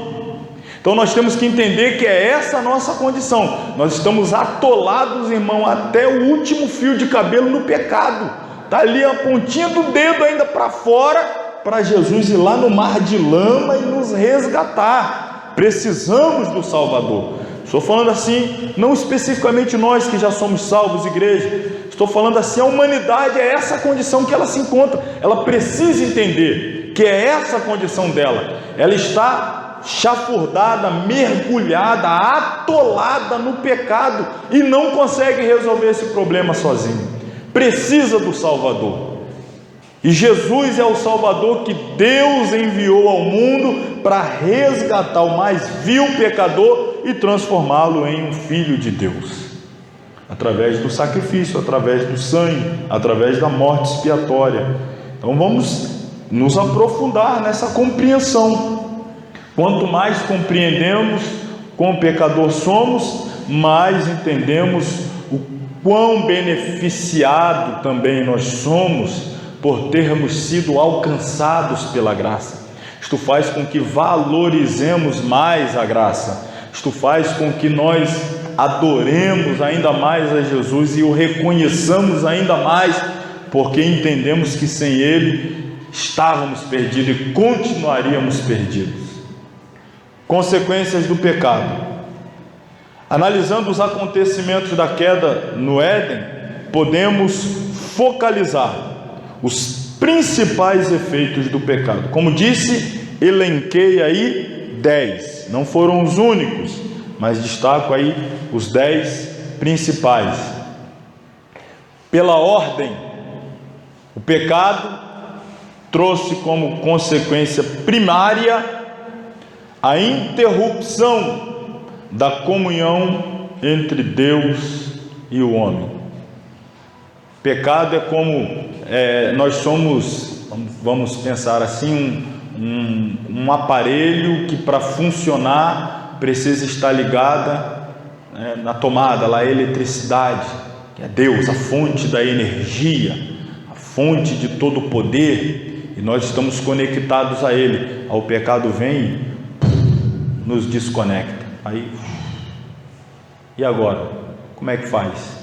Então nós temos que entender que é essa a nossa condição. Nós estamos atolados, irmão, até o último fio de cabelo no pecado. Está ali a pontinha do dedo ainda para fora, para Jesus ir lá no mar de lama e nos resgatar. Precisamos do Salvador. Estou falando assim, não especificamente nós que já somos salvos, igreja. Estou falando assim, a humanidade é essa condição que ela se encontra. Ela precisa entender que é essa a condição dela. Ela está chafurdada, mergulhada, atolada no pecado e não consegue resolver esse problema sozinho. Precisa do Salvador. E Jesus é o Salvador que Deus enviou ao mundo para resgatar o mais vil pecador e transformá-lo em um filho de Deus, através do sacrifício, através do sangue, através da morte expiatória. Então vamos nos aprofundar nessa compreensão. Quanto mais compreendemos quão pecador somos, mais entendemos o quão beneficiado também nós somos por termos sido alcançados pela graça. Isto faz com que valorizemos mais a graça. Isto faz com que nós adoremos ainda mais a Jesus e o reconheçamos ainda mais, porque entendemos que sem Ele estávamos perdidos e continuaríamos perdidos. Consequências do pecado. Analisando os acontecimentos da queda no Éden, podemos focalizar os principais efeitos do pecado. Como disse, elenquei aí 10, não foram os únicos, mas destaco aí os 10 principais. Pela ordem, o pecado trouxe como consequência primária a interrupção da comunhão entre Deus e o homem. Pecado é como nós somos, vamos pensar assim, um aparelho que para funcionar precisa estar ligada na tomada, lá a eletricidade, que é Deus, a fonte da energia, a fonte de todo o poder, e nós estamos conectados a Ele. O pecado vem e nos desconecta. Aí, e agora? Como é que faz?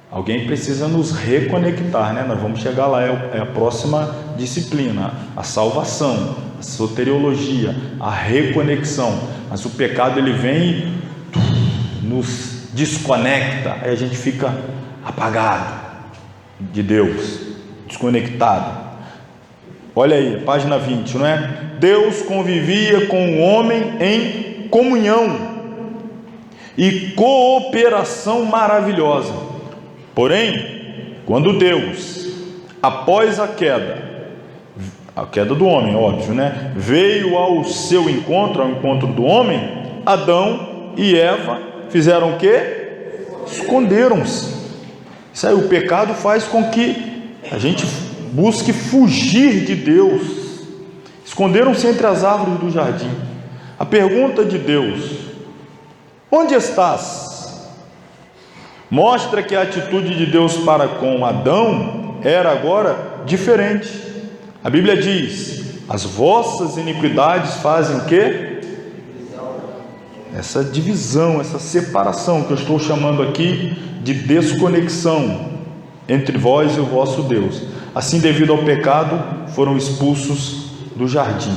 Alguém precisa nos reconectar, né? Nós vamos chegar lá, é a próxima disciplina, a salvação, a soteriologia, a reconexão. Mas o pecado ele vem e nos desconecta, aí a gente fica apagado de Deus, desconectado. Olha aí, página 20, não é? Deus convivia com o homem em comunhão e cooperação maravilhosa. Porém, quando Deus, após a queda do homem, óbvio, né? Veio ao seu encontro, ao encontro do homem, Adão e Eva fizeram o quê? Esconderam-se. Isso aí, o pecado faz com que a gente busque fugir de Deus. Esconderam-se entre as árvores do jardim. A pergunta de Deus: onde estás? Mostra que a atitude de Deus para com Adão era agora diferente. A Bíblia diz: as vossas iniquidades fazem o quê? Essa divisão, essa separação que eu estou chamando aqui de desconexão entre vós e o vosso Deus. Assim, devido ao pecado, foram expulsos do jardim.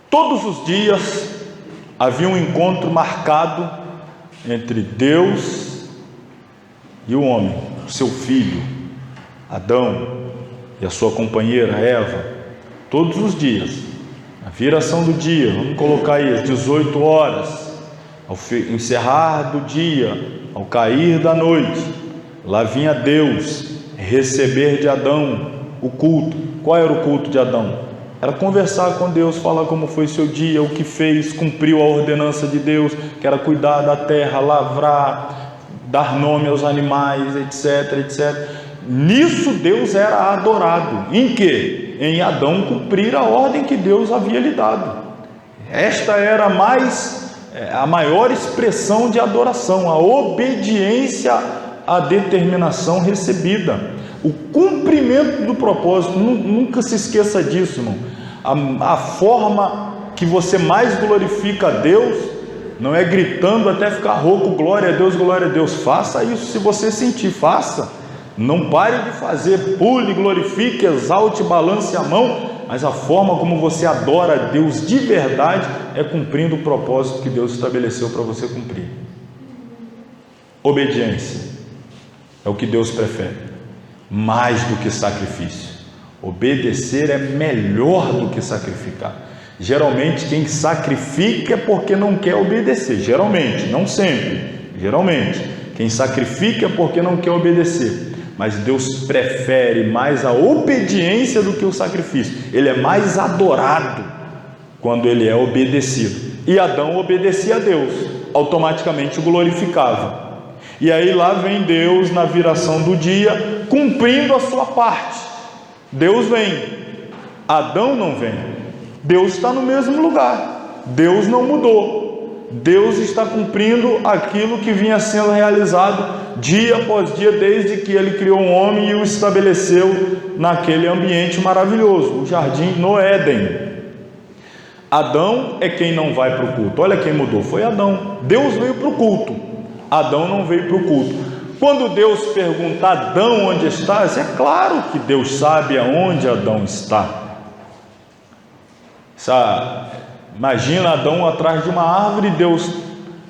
Todos os dias havia um encontro marcado entre Deus e o homem, o seu filho, Adão, e a sua companheira, Eva. Todos os dias, a viração do dia, vamos colocar aí, às 18 horas, ao encerrar do dia, ao cair da noite, lá vinha Deus receber de Adão o culto. Qual era o culto de Adão? Era conversar com Deus, falar como foi seu dia, o que fez, cumpriu a ordenança de Deus, que era cuidar da terra, lavrar, dar nome aos animais, etc, etc. Nisso Deus era adorado. Em quê? Em Adão cumprir a ordem que Deus havia lhe dado. Esta era a maior expressão de adoração, a obediência à determinação recebida, o cumprimento do propósito. Nunca se esqueça disso, irmão. A forma que você mais glorifica a Deus não é gritando até ficar rouco, glória a Deus, glória a Deus. Faça isso se você sentir, faça. Não pare de fazer, pule, glorifique, exalte, balance a mão, mas a forma como você adora a Deus de verdade é cumprindo o propósito que Deus estabeleceu para você cumprir. Obediência é o que Deus prefere, mais do que sacrifício. Obedecer é melhor do que sacrificar. Geralmente quem sacrifica é porque não quer obedecer, geralmente, não sempre, geralmente quem sacrifica é porque não quer obedecer. Mas Deus prefere mais a obediência do que o sacrifício. Ele é mais adorado quando ele é obedecido. E Adão obedecia a Deus, automaticamente o glorificava. E aí lá vem Deus na viração do dia, cumprindo a sua parte. Deus vem, Adão não vem. Deus está no mesmo lugar, Deus não mudou. Deus está cumprindo aquilo que vinha sendo realizado dia após dia, desde que ele criou o homem e o estabeleceu naquele ambiente maravilhoso, o jardim no Éden. Adão é quem não vai para o culto. Olha quem mudou, foi Adão. Deus veio para o culto, Adão não veio para o culto. Quando Deus pergunta: Adão, onde estás? É claro que Deus sabe aonde Adão está. Imagina Adão atrás de uma árvore e Deus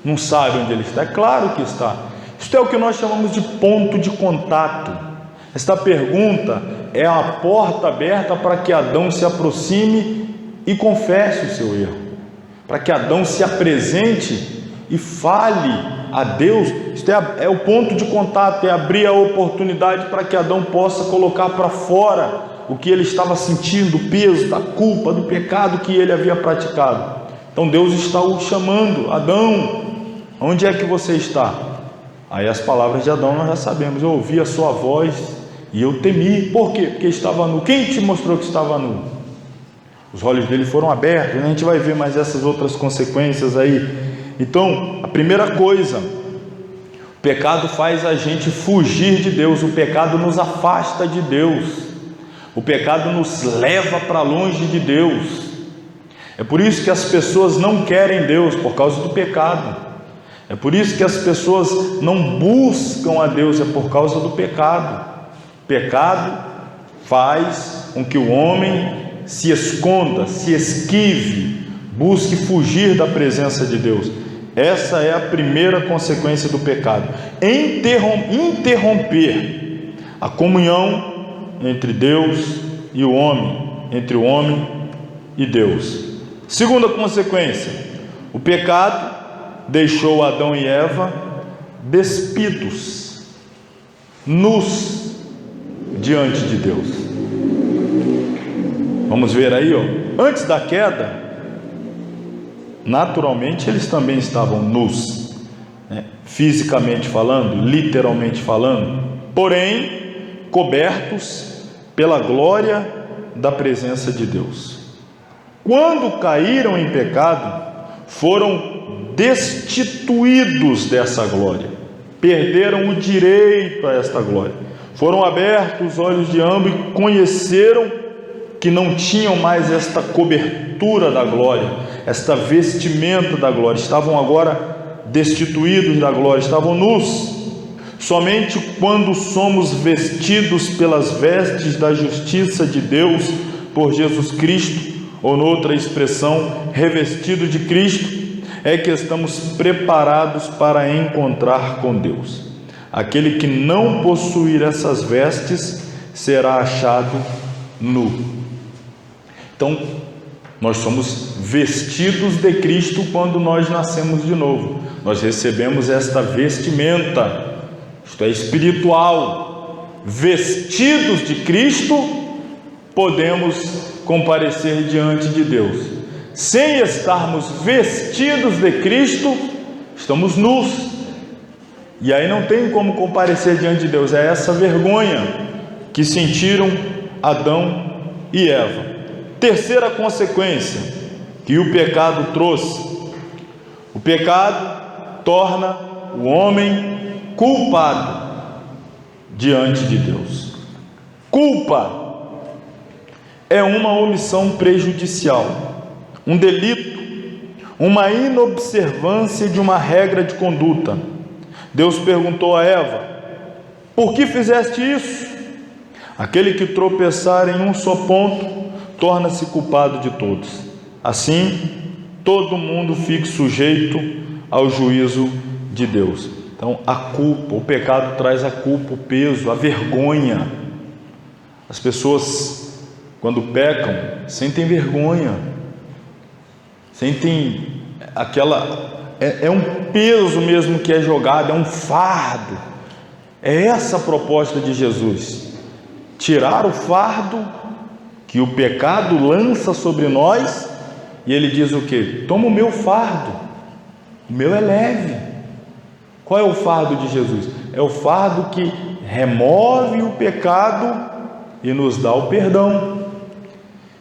não sabe onde ele está. É claro que está. Isto é o que nós chamamos de ponto de contato. Esta pergunta é a porta aberta para que Adão se aproxime e confesse o seu erro, para que Adão se apresente e fale a Deus. Isto é o ponto de contato, é abrir a oportunidade para que Adão possa colocar para fora o que ele estava sentindo, o peso da culpa, do pecado que ele havia praticado. Então Deus está o chamando: Adão, onde é que você está? Aí as palavras de Adão nós já sabemos: eu ouvi a sua voz e eu temi. Por quê? Porque estava nu. Quem te mostrou que estava nu? Os olhos dele foram abertos, né? A gente vai ver mais essas outras consequências aí. Então, a primeira coisa, o pecado faz a gente fugir de Deus, o pecado nos afasta de Deus, o pecado nos leva para longe de Deus. É por isso que as pessoas não querem Deus, por causa do pecado. É por isso que as pessoas não buscam a Deus, é por causa do pecado. O pecado faz com que o homem se esconda, se esquive, busque fugir da presença de Deus. Essa é a primeira consequência do pecado: interromper a comunhão entre Deus e o homem, entre o homem e Deus. Segunda consequência: o pecado deixou Adão e Eva despidos, nus diante de Deus. Vamos ver aí, antes da queda, naturalmente eles também estavam nus, né? Fisicamente falando, literalmente falando, porém cobertos pela glória da presença de Deus. Quando caíram em pecado, foram destituídos dessa glória, perderam o direito a esta glória. Foram abertos os olhos de ambos e conheceram que não tinham mais esta cobertura da glória, esta vestimenta da glória. Estavam agora destituídos da glória, estavam nus. Somente quando somos vestidos pelas vestes da justiça de Deus por Jesus Cristo, ou noutra expressão, revestido de Cristo, é que estamos preparados para encontrar com Deus. Aquele que não possuir essas vestes será achado nu. Então, nós somos vestidos de Cristo quando nós nascemos de novo. Nós recebemos esta vestimenta, isto é espiritual. Vestidos de Cristo, podemos comparecer diante de Deus. Sem estarmos vestidos de Cristo, estamos nus. E aí não tem como comparecer diante de Deus. É essa vergonha que sentiram Adão e Eva. Terceira consequência que o pecado trouxe: o pecado torna o homem culpado diante de Deus. Culpa é uma omissão prejudicial, um delito, uma inobservância de uma regra de conduta. Deus perguntou a Eva: por que fizeste isso? Aquele que tropeçar em um só ponto torna-se culpado de todos. Assim, todo mundo fica sujeito ao juízo de Deus. Então, a culpa, o pecado traz a culpa, o peso, a vergonha. As pessoas, quando pecam, sentem vergonha, sentem aquela... É um peso mesmo que é jogado, é um fardo. É essa a proposta de Jesus: tirar o fardo que o pecado lança sobre nós, e ele diz o quê? Toma o meu fardo, o meu é leve. Qual é o fardo de Jesus? É o fardo que remove o pecado e nos dá o perdão.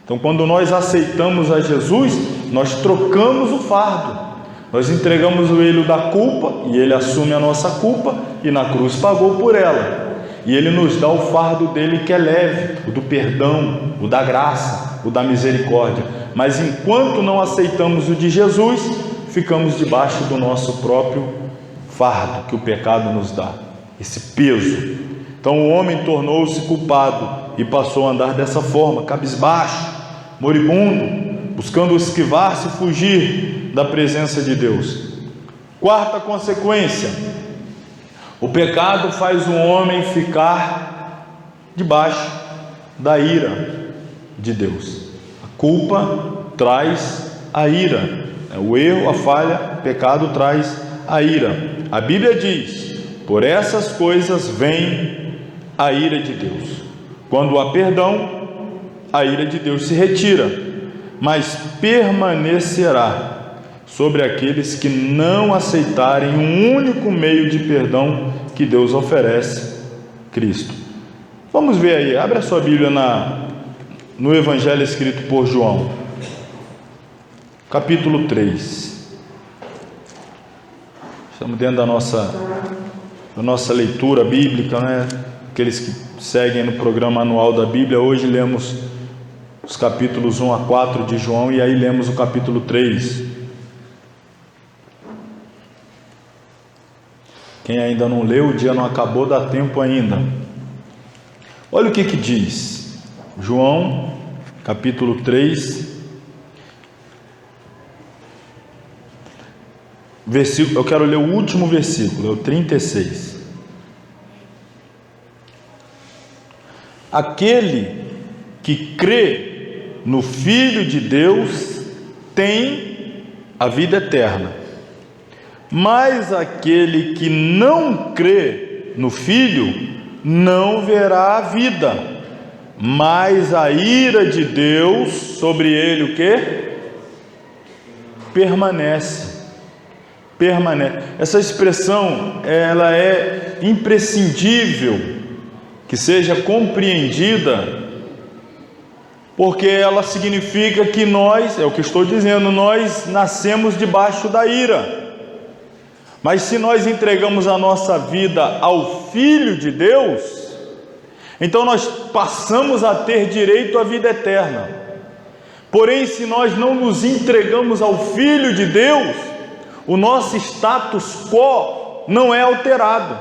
Então, quando nós aceitamos a Jesus, nós trocamos o fardo, nós entregamos o ele da culpa, e ele assume a nossa culpa, e na cruz pagou por ela. E ele nos dá o fardo dele que é leve, o do perdão, o da graça, o da misericórdia. Mas enquanto não aceitamos o de Jesus, ficamos debaixo do nosso próprio fardo que o pecado nos dá, esse peso. Então o homem tornou-se culpado e passou a andar dessa forma, cabisbaixo, moribundo, buscando esquivar-se e fugir da presença de Deus. Quarta consequência: o pecado faz o homem ficar debaixo da ira de Deus. A culpa traz a ira. O erro, a falha, o pecado traz a ira. A Bíblia diz: por essas coisas vem a ira de Deus. Quando há perdão, a ira de Deus se retira, mas permanecerá sobre aqueles que não aceitarem um único meio de perdão que Deus oferece, Cristo. Vamos ver aí, abre a sua Bíblia no Evangelho escrito por João, capítulo 3. Estamos dentro da nossa leitura bíblica, né? Aqueles que seguem no programa anual da Bíblia, hoje lemos os capítulos 1 a 4 de João, e aí lemos o capítulo 3. Quem ainda não leu, o dia não acabou, dá tempo ainda. Olha o que diz João, capítulo 3, versículo, eu quero ler o último versículo, é o 36. Aquele que crê no Filho de Deus tem a vida eterna, mas aquele que não crê no Filho não verá a vida, mas a ira de Deus sobre ele, o que? Permanece. Essa expressão, ela é imprescindível que seja compreendida, porque ela significa que nós, é o que estou dizendo, nós nascemos debaixo da ira. Mas se nós entregamos a nossa vida ao Filho de Deus, então nós passamos a ter direito à vida eterna. Porém, se nós não nos entregamos ao Filho de Deus, o nosso status quo não é alterado.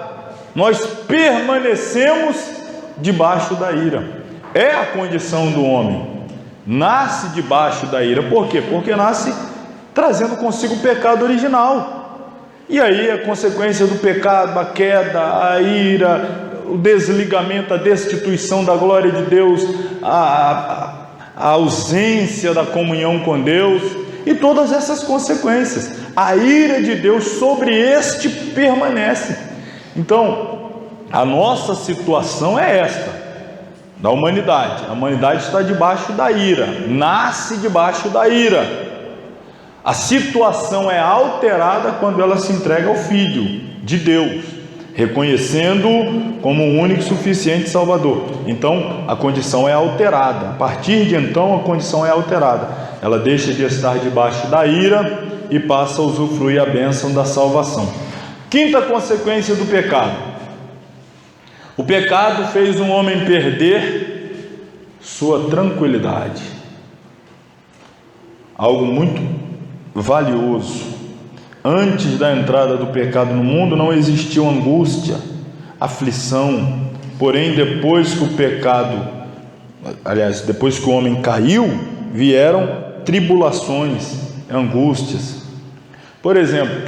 nós permanecemos debaixo da ira. É a condição do homem, nasce debaixo da ira. Por quê? Porque nasce trazendo consigo o pecado original, e aí a consequência do pecado, a queda, a ira, o desligamento, a destituição da glória de Deus, a ausência da comunhão com Deus, e todas essas consequências, a ira de Deus sobre este permanece. Então, a nossa situação é esta, da humanidade. A humanidade está debaixo da ira, nasce debaixo da ira. A situação é alterada quando ela se entrega ao Filho de Deus, reconhecendo como o único e suficiente Salvador. Então a condição é alterada. A partir de então a condição é alterada. Ela deixa de estar debaixo da ira e passa a usufruir a bênção da salvação. Quinta consequência do pecado: o pecado fez um homem perder sua tranquilidade, algo muito valioso. Antes da entrada do pecado no mundo não existiu angústia, aflição. Porém, depois que depois que o homem caiu, vieram tribulações, angústias. Por exemplo,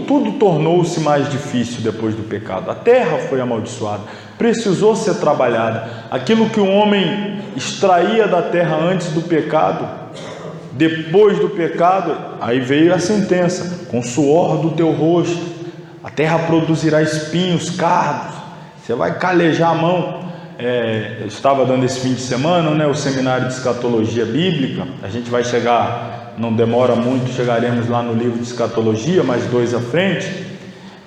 tudo tornou-se mais difícil depois do pecado. A terra foi amaldiçoada, precisou ser trabalhada. Aquilo que o homem extraía da terra antes do pecado, depois do pecado, aí veio a sentença: com o suor do teu rosto a terra produzirá espinhos, cardos, você vai calejar a mão. Eu estava dando esse fim de semana, o seminário de escatologia bíblica. A gente vai chegar, não demora muito, chegaremos lá no livro de escatologia, mais 2 à frente.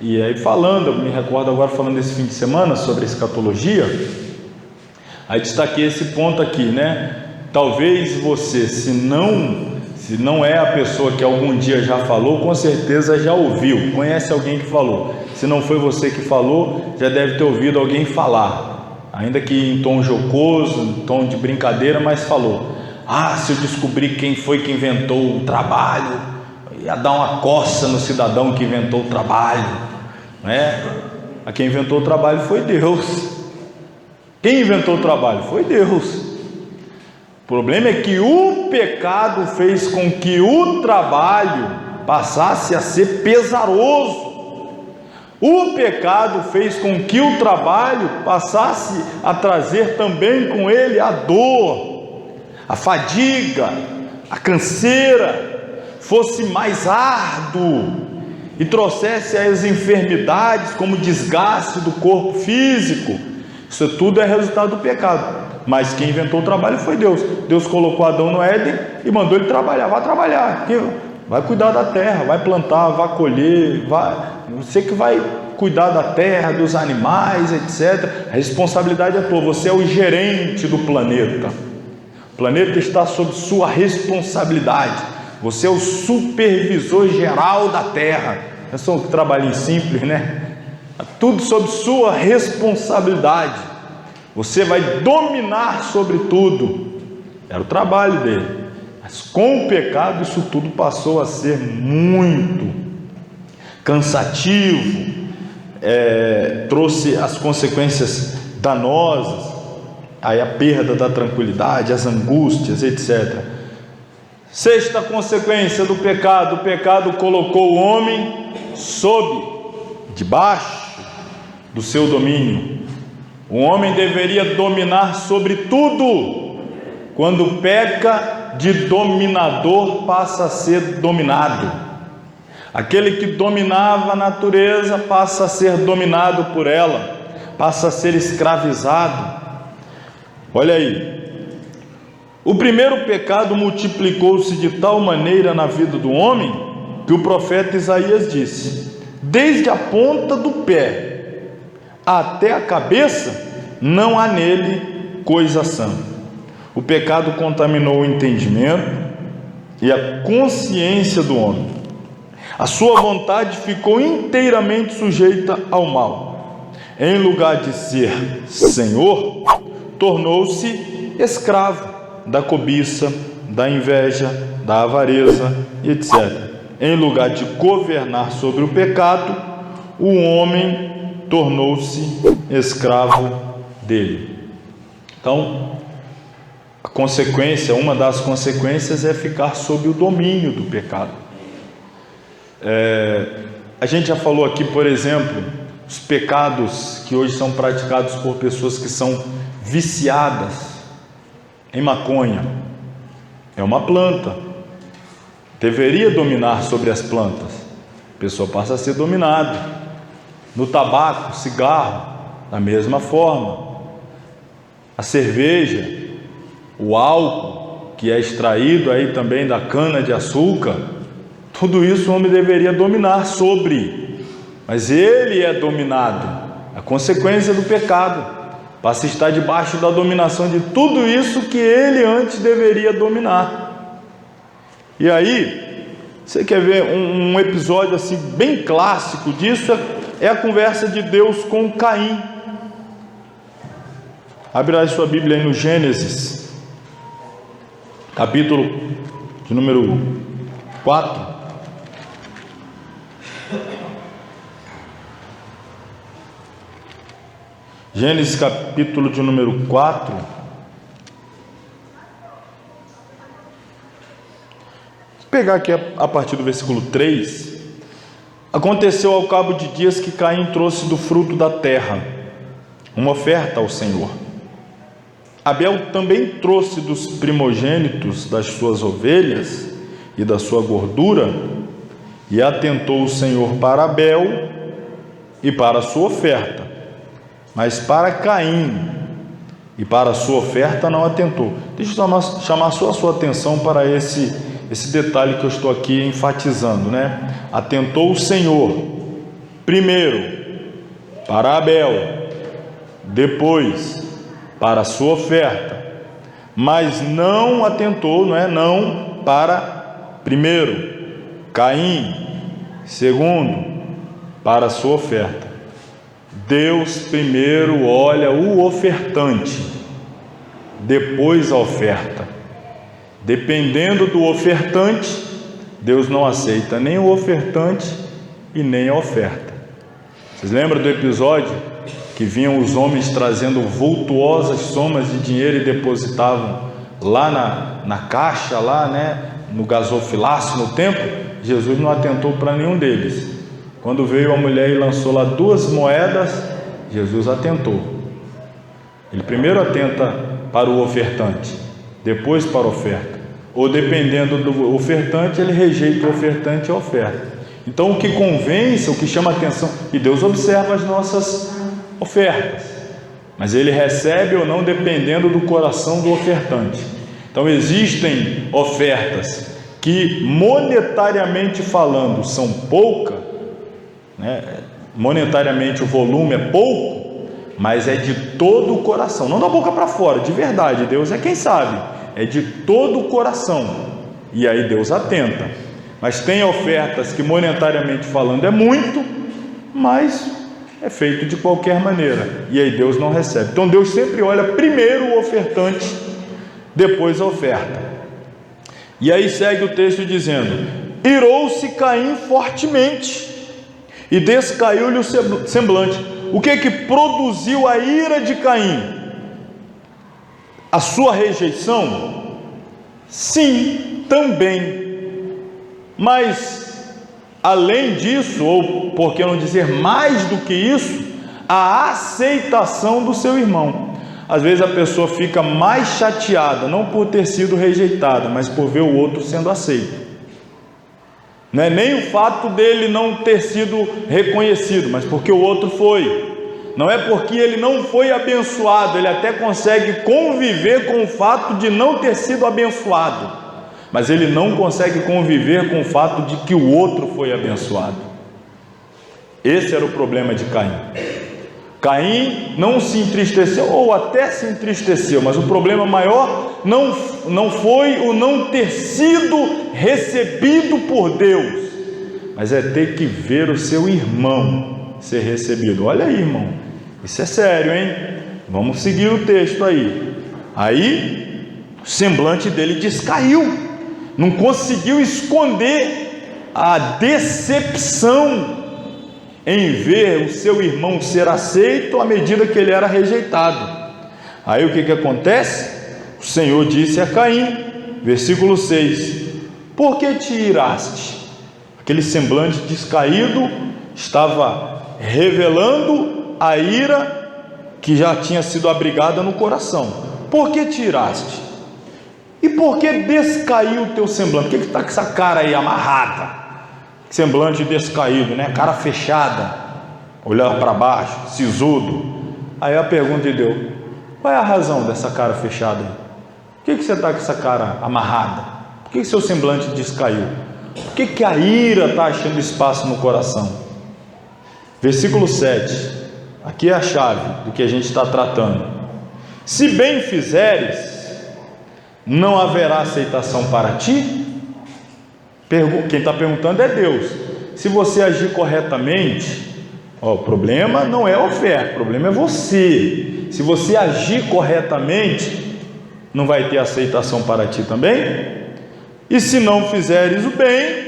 E aí eu me recordo agora falando desse fim de semana sobre escatologia, aí destaquei esse ponto aqui, Talvez você, se não é a pessoa que algum dia já falou, com certeza já ouviu, conhece alguém que falou. Se não foi você que falou, já deve ter ouvido alguém falar, ainda que em tom jocoso, em tom de brincadeira, mas falou: se eu descobrir quem foi que inventou o trabalho, ia dar uma coça no cidadão que inventou o trabalho, A quem inventou o trabalho foi Deus. Quem inventou o trabalho? Foi Deus. O problema é que o pecado fez com que o trabalho passasse a ser pesaroso. O pecado fez com que o trabalho passasse a trazer também com ele a dor, a fadiga, a canseira, fosse mais árduo e trouxesse as enfermidades como desgaste do corpo físico. Isso tudo é resultado do pecado. Mas quem inventou o trabalho foi Deus. Deus colocou Adão no Éden e mandou ele trabalhar. Vai trabalhar, vai cuidar da terra, vai plantar, vai colher, você que vai cuidar da terra, dos animais, etc. A responsabilidade é tua. Você é o gerente do planeta. O planeta está sob sua responsabilidade. Você é o supervisor geral da terra. Não é só um trabalhinho simples, Tudo sob sua responsabilidade. Você vai dominar sobre tudo. Era o trabalho dele. Mas com o pecado isso tudo passou a ser muito cansativo, trouxe as consequências danosas, aí a perda da tranquilidade, as angústias, etc. Sexta consequência do pecado: o pecado colocou o homem debaixo do seu domínio. O homem deveria dominar sobre tudo. Quando peca, de dominador passa a ser dominado. Aquele que dominava a natureza passa a ser dominado por ela, passa a ser escravizado. Olha aí, o primeiro pecado multiplicou-se de tal maneira na vida do homem que o profeta Isaías disse: desde a ponta do pé até a cabeça não há nele coisa sã. O pecado contaminou o entendimento e a consciência do homem. A sua vontade ficou inteiramente sujeita ao mal. Em lugar de ser senhor, tornou-se escravo da cobiça, da inveja, da avareza, etc. Em lugar de governar sobre o pecado, o homem tornou-se escravo dele. Então, a consequência, uma das consequências é ficar sob o domínio do pecado. A gente já falou aqui, por exemplo, os pecados que hoje são praticados por pessoas que são viciadas em maconha. É uma planta, deveria dominar sobre as plantas, a pessoa passa a ser dominada. No tabaco, cigarro, da mesma forma. A cerveja, o álcool, que é extraído aí também da cana de açúcar, tudo isso o homem deveria dominar sobre, mas ele é dominado, a consequência do pecado, passa a estar debaixo da dominação de tudo isso que ele antes deveria dominar. E aí, você quer ver um episódio assim bem clássico disso? É a conversa de Deus com Caim. Abre lá sua Bíblia aí no Gênesis, capítulo de número 4. Gênesis capítulo de número 4. Vou pegar aqui a partir do versículo 3. Aconteceu ao cabo de dias que Caim trouxe do fruto da terra uma oferta ao Senhor. Abel também trouxe dos primogênitos das suas ovelhas e da sua gordura, e atentou o Senhor para Abel e para a sua oferta, mas para Caim e para a sua oferta não atentou. Deixa eu chamar só a sua atenção para esse detalhe que eu estou aqui enfatizando, né? Atentou o Senhor primeiro para Abel, depois para a sua oferta, mas não atentou, não para primeiro Caim, segundo para a sua oferta. Deus primeiro olha o ofertante, depois a oferta. Dependendo do ofertante, Deus não aceita nem o ofertante e nem a oferta. Vocês lembram do episódio que vinham os homens trazendo vultuosas somas de dinheiro e depositavam lá na caixa, lá, no gasofilácio, no templo? Jesus não atentou para nenhum deles. Quando veio a mulher e lançou lá 2 moedas, Jesus atentou. Ele primeiro atenta para o ofertante, depois para a oferta. Ou dependendo do ofertante, ele rejeita o ofertante e a oferta. Então o que convence, o que chama atenção, e Deus observa as nossas ofertas, mas ele recebe ou não dependendo do coração do ofertante. Então existem ofertas que monetariamente falando são poucas, monetariamente o volume é pouco, mas é de todo o coração, não da boca para fora, de verdade. Deus é quem sabe, é de todo o coração, e aí Deus atenta. Mas tem ofertas que monetariamente falando é muito, mas é feito de qualquer maneira, e aí Deus não recebe. Então Deus sempre olha primeiro o ofertante, depois a oferta. E aí segue o texto dizendo: irou-se Caim fortemente e descaiu-lhe o semblante. O que produziu a ira de Caim? A sua rejeição? Sim, também. Mas além disso, ou por que não dizer mais do que isso, a aceitação do seu irmão. Às vezes a pessoa fica mais chateada, não por ter sido rejeitada, mas por ver o outro sendo aceito. Não é nem o fato dele não ter sido reconhecido, mas porque o outro foi. Não é porque ele não foi abençoado, ele até consegue conviver com o fato de não ter sido abençoado, mas ele não consegue conviver com o fato de que o outro foi abençoado. Esse era o problema de Caim. Caim não se entristeceu, ou até se entristeceu, mas o problema maior não foi o não ter sido recebido por Deus, mas é ter que ver o seu irmão ser recebido. Olha aí, irmão, isso é sério, hein? Vamos seguir o texto aí. Aí o semblante dele descaiu, não conseguiu esconder a decepção em ver o seu irmão ser aceito à medida que ele era rejeitado. Aí o que acontece? O Senhor disse a Caim, versículo 6: por que te iraste? Aquele semblante descaído estava revelando a ira que já tinha sido abrigada no coração. Por que te iraste? E por que descaiu o teu semblante? Por que está com essa cara aí amarrada? Semblante descaído, né? Cara fechada, olhar para baixo, sisudo. Aí a pergunta de Deus: qual é a razão dessa cara fechada aí? Por que você está com essa cara amarrada? Por que seu semblante descaiu? Por que a ira está achando espaço no coração? Versículo 7, aqui é a chave do que a gente está tratando. Se bem fizeres, não haverá aceitação para ti? Quem está perguntando é Deus. Se você agir corretamente, o problema não é a oferta, o problema é você. Se você agir corretamente, não vai ter aceitação para ti também? E se não fizeres o bem,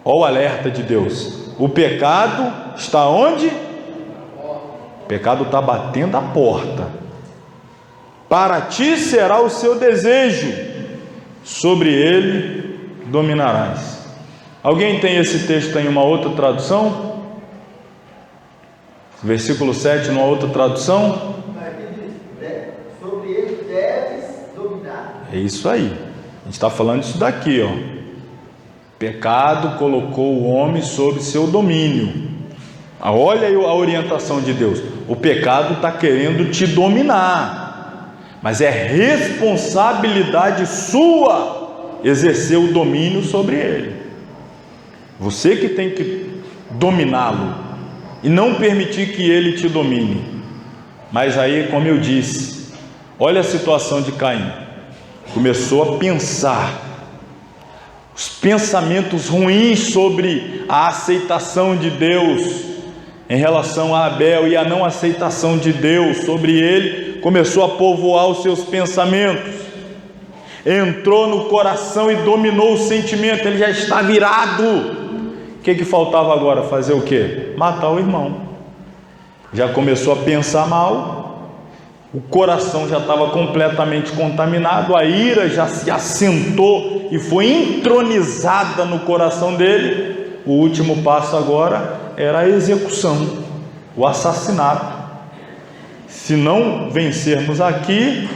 o alerta de Deus: o pecado está onde? O pecado está batendo a porta. Para ti será o seu desejo, sobre ele dominarás. Alguém tem esse texto em uma outra tradução? Versículo 7, numa outra tradução? Sobre ele deves dominar. É isso aí. A gente está falando disso daqui, ó. Pecado colocou o homem sob seu domínio. Olha aí a orientação de Deus. O pecado está querendo te dominar, mas é responsabilidade sua exercer o domínio sobre ele. Você que tem que dominá-lo e não permitir que ele te domine. Mas aí, como eu disse, olha a situação de Caim. Começou a pensar os pensamentos ruins sobre a aceitação de Deus em relação a Abel e a não aceitação de Deus sobre ele. Começou a povoar os seus pensamentos, entrou no coração e dominou o sentimento. Ele já está virado. O que faltava agora? Fazer o quê? Matar o irmão. Já começou a pensar mal, o coração já estava completamente contaminado, a ira já se assentou e foi entronizada no coração dele. O último passo agora era a execução, o assassinato. Se não vencermos aqui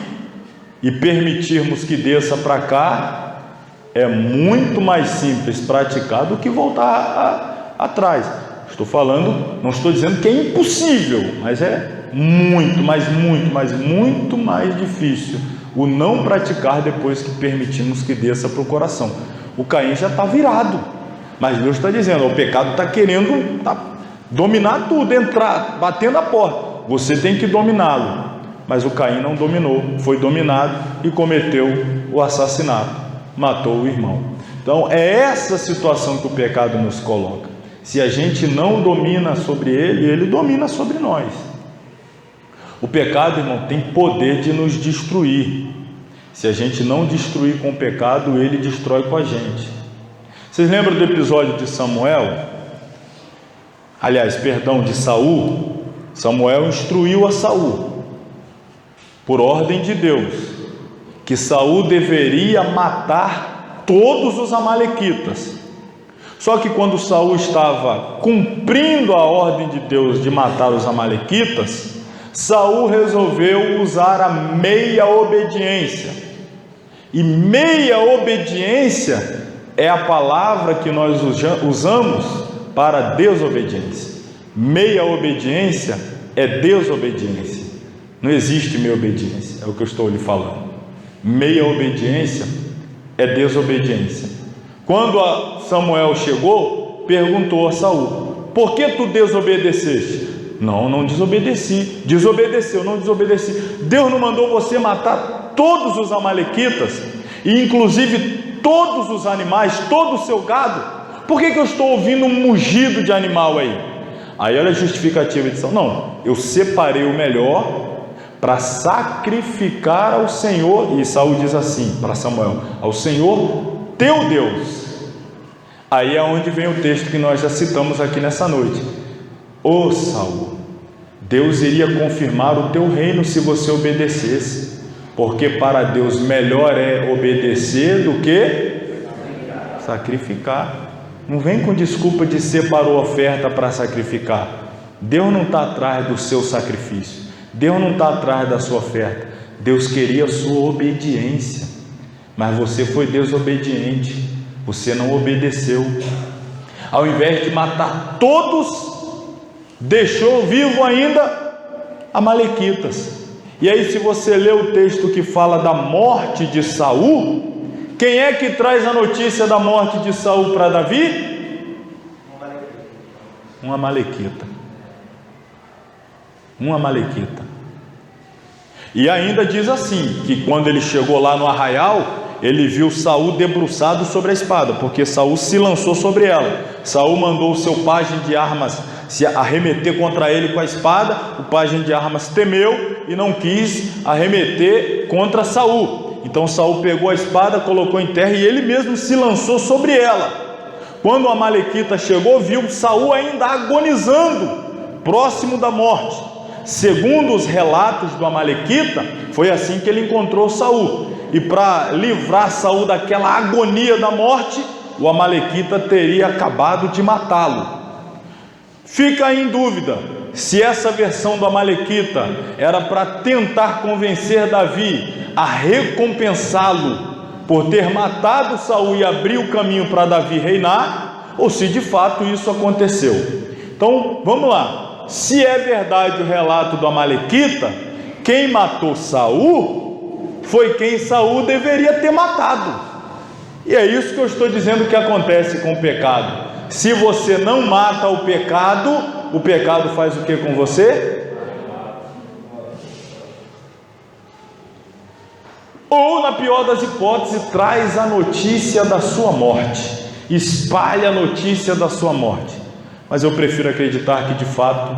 e permitirmos que desça para cá, é muito mais simples praticar do que voltar atrás. Estou falando, não estou dizendo que é impossível, mas é muito mais difícil o não praticar depois que permitimos que desça para o coração. O Caim já está virado, mas Deus está dizendo: o pecado está querendo dominar tudo, entrar, batendo a porta. Você tem que dominá-lo. Mas o Caim não dominou, foi dominado e cometeu o assassinato, matou o irmão. Então é essa situação que o pecado nos coloca. Se a gente não domina sobre ele, ele domina sobre nós. O pecado, irmão, tem poder de nos destruir. Se a gente não destruir com o pecado, ele destrói com a gente. Vocês lembram do episódio de Samuel? Aliás, perdão, de Saul. Samuel instruiu a Saul, por ordem de Deus, que Saul deveria matar todos os amalequitas. Só que quando Saul estava cumprindo a ordem de Deus de matar os amalequitas, Saul resolveu usar a meia obediência. E meia obediência é a palavra que nós usamos para desobediência. Meia obediência é desobediência. Não existe meia obediência, é o que eu estou lhe falando. Meia obediência é desobediência. Quando Samuel chegou, perguntou a Saul: por que tu desobedeceste? Não desobedeci. Desobedeceu, não desobedeci. Deus não mandou você matar todos os amalequitas, e inclusive todos os animais, todo o seu gado? Por que eu estou ouvindo um mugido de animal aí? Aí olha a justificativa de Saul: não, eu separei o melhor para sacrificar ao Senhor. E Saul diz assim para Samuel: ao Senhor teu Deus. Aí é onde vem o texto que nós já citamos aqui nessa noite. Ô Saul, Deus iria confirmar o teu reino se você obedecesse, porque para Deus melhor é obedecer do que sacrificar. Não vem com desculpa de separou a oferta para sacrificar. Deus não está atrás do seu sacrifício, Deus não está atrás da sua oferta. Deus queria a sua obediência, mas você foi desobediente, você não obedeceu. Ao invés de matar todos, deixou vivo ainda amalequitas. E aí, se você lê o texto que fala da morte de Saul, quem é que traz a notícia da morte de Saul para Davi? Um amalequita. Um amalequita. E ainda diz assim, que quando ele chegou lá no arraial, ele viu Saul debruçado sobre a espada, porque Saul se lançou sobre ela. Saul mandou o seu pajem de armas se arremeter contra ele com a espada. O pajem de armas temeu e não quis arremeter contra Saul. Então Saul pegou a espada, colocou em terra e ele mesmo se lançou sobre ela. Quando o amalequita chegou, viu Saul ainda agonizando, próximo da morte. Segundo os relatos do amalequita, foi assim que ele encontrou Saul. E para livrar Saul daquela agonia da morte, o amalequita teria acabado de matá-lo. Fica aí em dúvida se essa versão do amalequita era para tentar convencer Davi a recompensá-lo por ter matado Saul e abrir o caminho para Davi reinar, ou se de fato isso aconteceu. Então vamos lá. Se é verdade o relato do amalequita, quem matou Saul foi quem Saul deveria ter matado. E é isso que eu estou dizendo que acontece com o pecado. Se você não mata o pecado faz o que com você? Ou, na pior das hipóteses, traz a notícia da sua morte, espalha a notícia da sua morte. Mas eu prefiro acreditar que de fato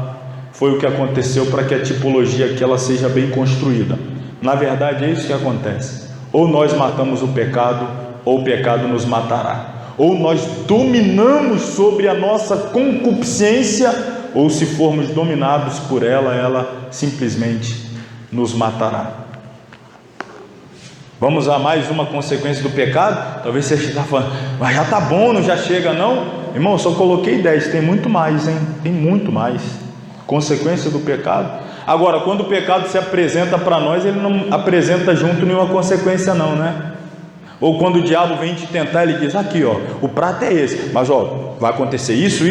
foi o que aconteceu, para que a tipologia aqui ela seja bem construída. Na verdade é isso que acontece: ou nós matamos o pecado, ou o pecado nos matará. Ou nós dominamos sobre a nossa concupiscência, ou se formos dominados por ela, ela simplesmente nos matará. Vamos a mais uma consequência do pecado. Talvez você esteja falando, mas já está bom, não já chega não? Irmão, eu só coloquei 10, tem muito mais, hein? Tem muito mais. Consequência do pecado. Agora, quando o pecado se apresenta para nós, ele não apresenta junto nenhuma consequência não, né? Ou quando o diabo vem te tentar, ele diz, aqui ó, o prato é esse, mas ó, vai acontecer isso.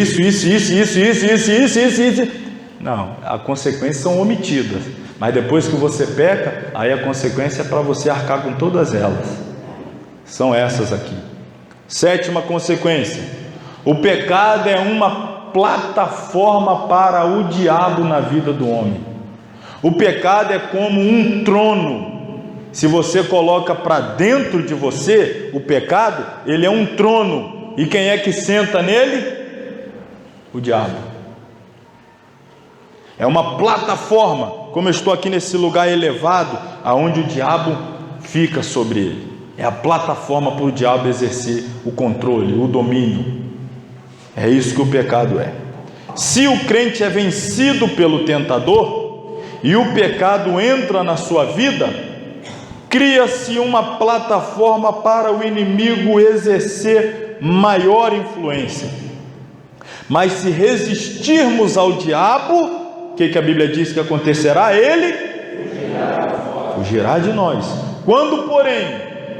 Não, as consequências são omitidas, mas depois que você peca, aí a consequência é para você arcar com todas elas. São essas aqui. Sétima consequência: o pecado é uma plataforma para o diabo na vida do homem. O pecado é como um trono. Se você coloca para dentro de você o pecado, ele é um trono. E quem é que senta nele? O diabo. É uma plataforma, como eu estou aqui nesse lugar elevado, aonde o diabo fica sobre ele. É a plataforma para o diabo exercer o controle, o domínio. É isso que o pecado é. Se o crente é vencido pelo tentador e o pecado entra na sua vida, cria-se uma plataforma para o inimigo exercer maior influência. Mas se resistirmos ao diabo, o que a Bíblia diz que acontecerá? Ele fugirá de nós. Quando, porém,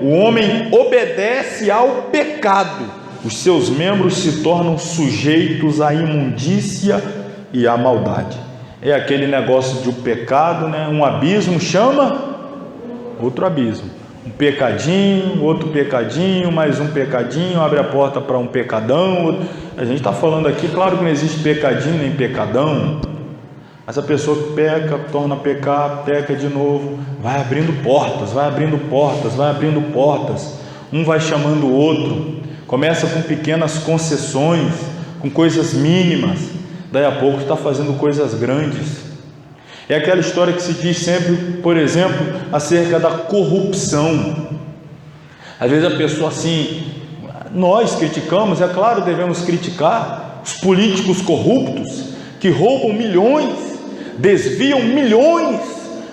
o homem obedece ao pecado, os seus membros se tornam sujeitos à imundícia e à maldade. É aquele negócio de um pecado, né? Um abismo chama outro abismo. Um pecadinho, outro pecadinho, mais um pecadinho, abre a porta para um pecadão. A gente está falando aqui, claro que não existe pecadinho nem pecadão, mas a pessoa que peca, torna a pecar, peca de novo, vai abrindo portas, vai abrindo portas, vai abrindo portas. Um vai chamando o outro, começa com pequenas concessões, com coisas mínimas, daí a pouco está fazendo coisas grandes. É aquela história que se diz sempre, por exemplo, acerca da corrupção. Às vezes a pessoa assim, nós criticamos, é claro, devemos criticar os políticos corruptos, que roubam milhões, desviam milhões.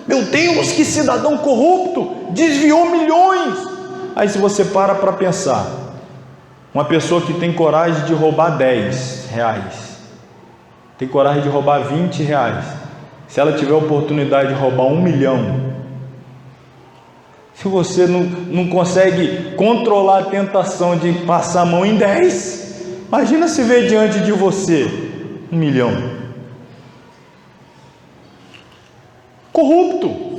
Meu Deus, que cidadão corrupto, desviou milhões. Aí se você para pensar, uma pessoa que tem coragem de roubar 10 reais, tem coragem de roubar 20 reais, se ela tiver a oportunidade de roubar 1 milhão, se você não consegue controlar a tentação de passar a mão em 10, imagina se ver diante de você 1 milhão. Corrupto,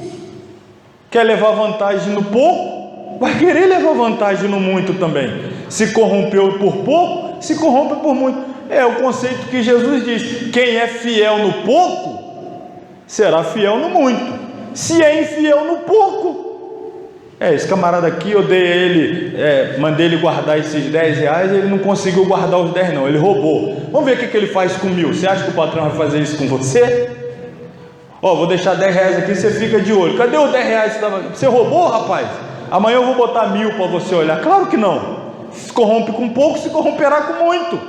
quer levar vantagem no pouco, vai querer levar vantagem no muito também. Se corrompeu por pouco, se corrompe por muito. É o conceito que Jesus diz: quem é fiel no pouco, será fiel no muito. Se é infiel no pouco, esse camarada aqui, eu dei a ele, mandei ele guardar esses 10 reais, ele não conseguiu guardar os 10 não, ele roubou. Vamos ver o que ele faz com 1.000. Você acha que o patrão vai fazer isso com você? Vou deixar 10 reais aqui, você fica de olho. Cadê os 10 reais? Você roubou, rapaz? Amanhã eu vou botar 1.000 para você olhar. Claro que não. Se corrompe com pouco, se corromperá com muito.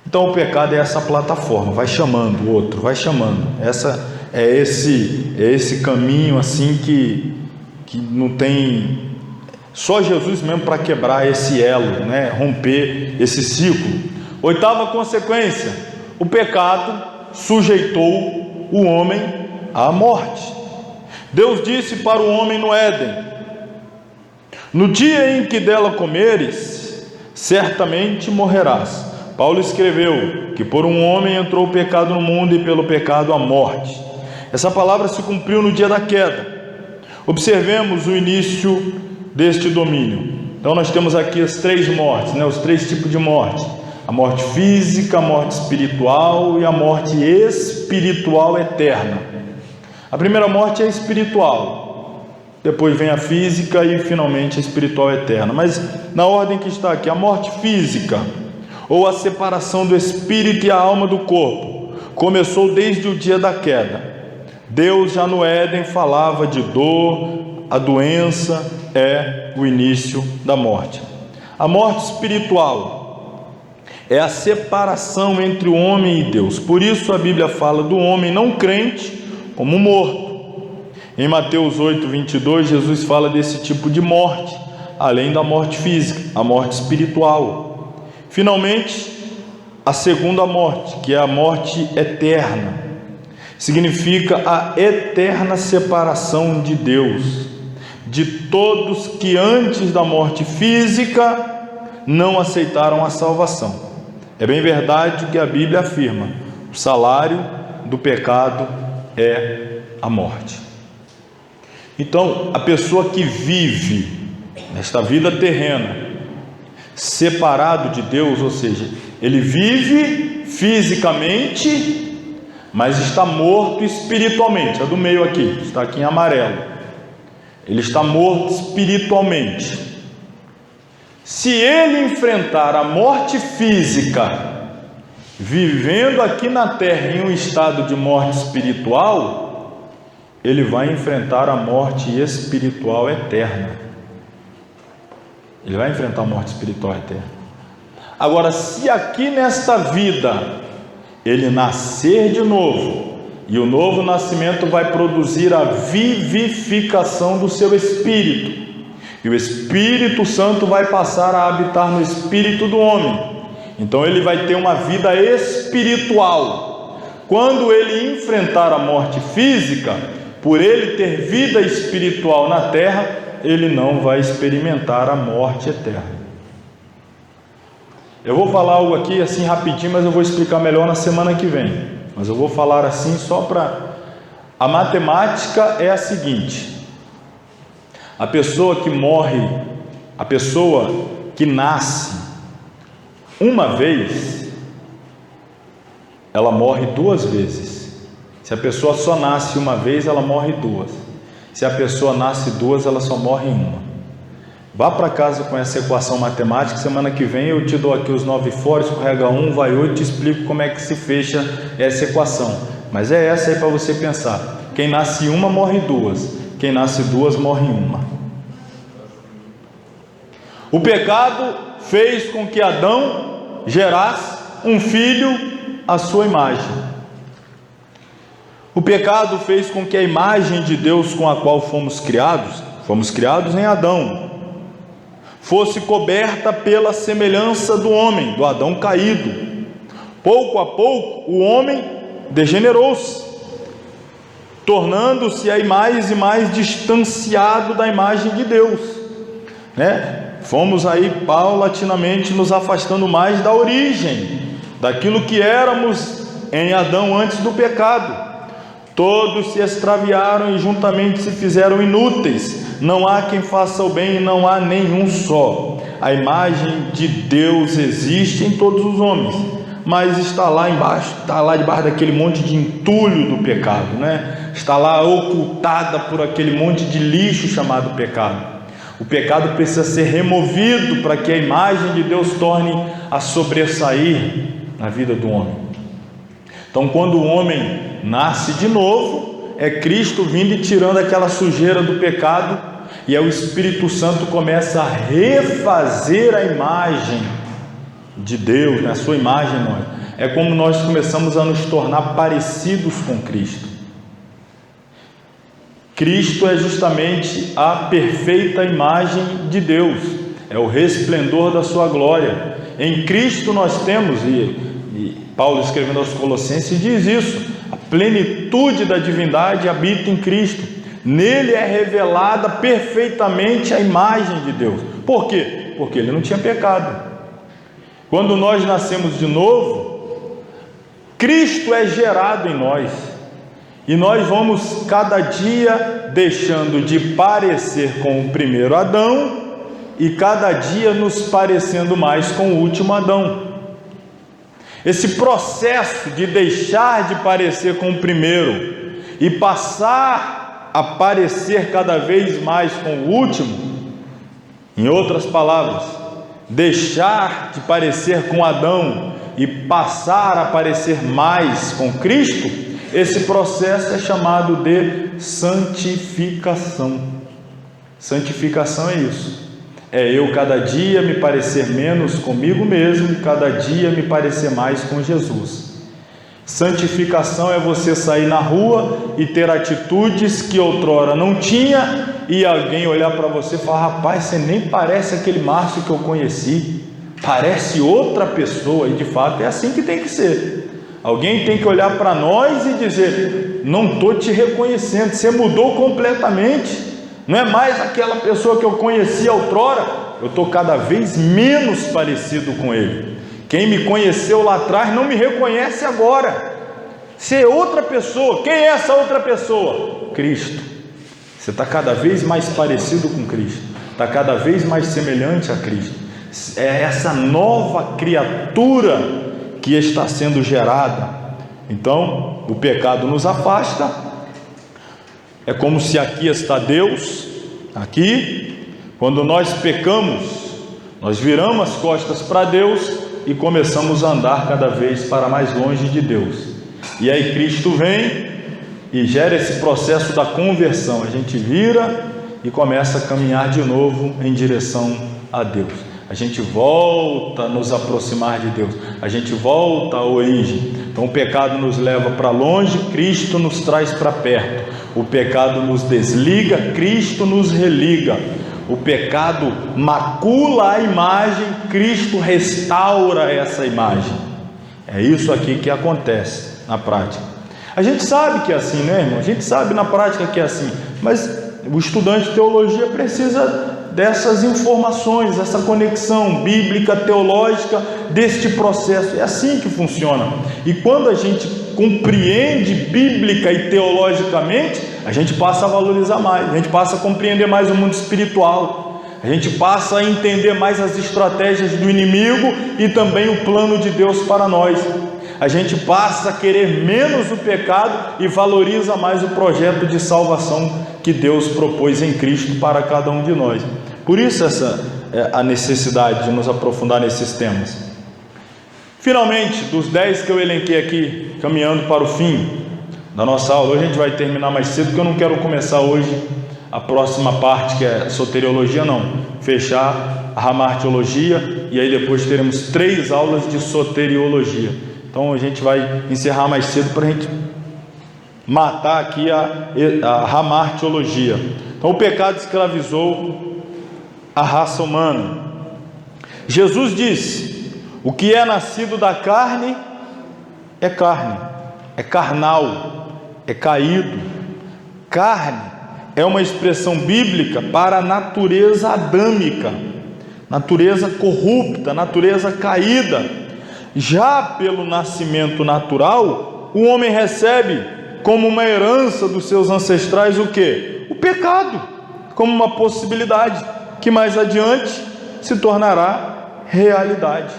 Então o pecado é essa plataforma, vai chamando o outro, vai chamando. Esse caminho assim que não tem, só Jesus mesmo para quebrar esse elo, né? Romper esse ciclo. 8ª consequência: o pecado sujeitou o homem à morte. Deus disse para o homem no Éden: no dia em que dela comeres, certamente morrerás. Paulo escreveu que por um homem entrou o pecado no mundo e pelo pecado a morte. Essa palavra se cumpriu no dia da queda. Observemos o início deste domínio. Então nós temos aqui as 3 mortes, os 3 tipos de morte: a morte física, a morte espiritual e a morte espiritual eterna. A primeira morte é espiritual, depois vem a física e finalmente a espiritual eterna. Mas na ordem que está aqui, a morte física, ou a separação do espírito e a alma do corpo, começou desde o dia da queda. Deus já no Éden falava de dor, a doença é o início da morte. A morte espiritual é a separação entre o homem e Deus. Por isso a Bíblia fala do homem não crente como morto. Em Mateus 8:22, Jesus fala desse tipo de morte, além da morte física, a morte espiritual. Finalmente, a segunda morte, que é a morte eterna, significa a eterna separação de Deus, de todos que antes da morte física não aceitaram a salvação. É bem verdade que a Bíblia afirma: o salário do pecado é a morte. Então, a pessoa que vive nesta vida terrena separado de Deus, ou seja, ele vive fisicamente, mas está morto espiritualmente. A do meio aqui, está aqui em amarelo. Ele está morto espiritualmente. Se ele enfrentar a morte física, vivendo aqui na terra em um estado de morte espiritual, ele vai enfrentar a morte espiritual eterna. Ele vai enfrentar a morte espiritual eterna. Agora, se aqui nesta vida ele nascer de novo, e o novo nascimento vai produzir a vivificação do seu espírito, e o Espírito Santo vai passar a habitar no espírito do homem, então ele vai ter uma vida espiritual. Quando ele enfrentar a morte física, por ele ter vida espiritual na terra, ele não vai experimentar a morte eterna. Eu vou falar algo aqui assim rapidinho, mas eu vou explicar melhor na semana que vem. Mas eu vou falar assim só para... A matemática é a seguinte: a pessoa que morre, a pessoa que nasce uma vez, ela morre 2 vezes. Se a pessoa só nasce uma vez, ela morre 2. Se a pessoa nasce 2, ela só morre 1. Vá para casa com essa equação matemática. Semana que vem eu te dou aqui os 9 fora, escorrega 1, vai 8, te explico como é que se fecha essa equação. Mas é essa aí para você pensar: quem nasce 1 morre 2, quem nasce 2 morre 1. O pecado fez com que Adão gerasse um filho à sua imagem. O pecado fez com que a imagem de Deus com a qual fomos criados em Adão, fosse coberta pela semelhança do homem, do Adão caído. Pouco a pouco, o homem degenerou-se, tornando-se aí mais e mais distanciado da imagem de Deus, né? Fomos aí paulatinamente nos afastando mais da origem, daquilo que éramos em Adão antes do pecado. Todos se extraviaram e juntamente se fizeram inúteis. Não há quem faça o bem e não há nenhum só. A imagem de Deus existe em todos os homens, mas está lá embaixo, está lá debaixo daquele monte de entulho do pecado, né? Está lá ocultada por aquele monte de lixo chamado pecado. O pecado precisa ser removido para que a imagem de Deus torne a sobressair na vida do homem. Então, quando o homem nasce de novo, é Cristo vindo e tirando aquela sujeira do pecado, e aí o Espírito Santo começa a refazer a imagem de Deus, né? A sua imagem, não é? É como nós começamos a nos tornar parecidos com Cristo. Cristo é justamente a perfeita imagem de Deus, é o resplendor da sua glória. Em Cristo nós temos, e Paulo escrevendo aos Colossenses diz isso, a plenitude da divindade habita em Cristo. Nele é revelada perfeitamente a imagem de Deus. Por quê? Porque ele não tinha pecado. Quando nós nascemos de novo, Cristo é gerado em nós, e nós vamos cada dia deixando de parecer com o primeiro Adão, e cada dia nos parecendo mais com o último Adão. Esse processo de deixar de parecer com o primeiro e passar a parecer cada vez mais com o último, em outras palavras, deixar de parecer com Adão e passar a parecer mais com Cristo, esse processo é chamado de santificação. Santificação é isso. É eu cada dia me parecer menos comigo mesmo, cada dia me parecer mais com Jesus. Santificação é você sair na rua e ter atitudes que outrora não tinha, e alguém olhar para você e falar: rapaz, você nem parece aquele Márcio que eu conheci, parece outra pessoa. E de fato é assim que tem que ser. Alguém tem que olhar para nós e dizer: não estou te reconhecendo, você mudou completamente. Não é mais aquela pessoa que eu conhecia outrora, eu estou cada vez menos parecido com ele. Quem me conheceu lá atrás não me reconhece agora. Você é outra pessoa. Quem é essa outra pessoa? Cristo. Você está cada vez mais parecido com Cristo, está cada vez mais semelhante a Cristo. É essa nova criatura que está sendo gerada. Então, o pecado nos afasta. É como se aqui está Deus, aqui, quando nós pecamos, nós viramos as costas para Deus e começamos a andar cada vez para mais longe de Deus. E aí Cristo vem e gera esse processo da conversão. A gente vira e começa a caminhar de novo em direção a Deus. A gente volta a nos aproximar de Deus, a gente volta à origem. Então o pecado nos leva para longe, Cristo nos traz para perto. O pecado nos desliga, Cristo nos religa. O pecado macula a imagem, Cristo restaura essa imagem. É isso aqui que acontece na prática. A gente sabe que é assim, né, irmão? A gente sabe na prática que é assim, mas o estudante de teologia precisa dessas informações, essa conexão bíblica, teológica, deste processo. É assim que funciona. E quando a gente compreende bíblica e teologicamente, a gente passa a valorizar mais, a gente passa a compreender mais o mundo espiritual, a gente passa a entender mais as estratégias do inimigo e também o plano de Deus para nós. A gente passa a querer menos o pecado e valoriza mais o projeto de salvação que Deus propôs em Cristo para cada um de nós. Por isso essa é a necessidade de nos aprofundar nesses temas. Finalmente, dos 10 que eu elenquei aqui, caminhando para o fim da nossa aula, hoje a gente vai terminar mais cedo, porque eu não quero começar hoje a próxima parte, que é soteriologia, não, fechar a hamartiologia, e aí depois teremos 3 aulas de soteriologia. Então a gente vai encerrar mais cedo para a gente matar aqui a hamartiologia. Então o pecado escravizou a raça humana. Jesus disse: o que é nascido da carne, é carnal, é caído. Carne é uma expressão bíblica para a natureza adâmica, natureza corrupta, natureza caída. Já pelo nascimento natural, o homem recebe como uma herança dos seus ancestrais o quê? O pecado, como uma possibilidade que mais adiante se tornará realidade.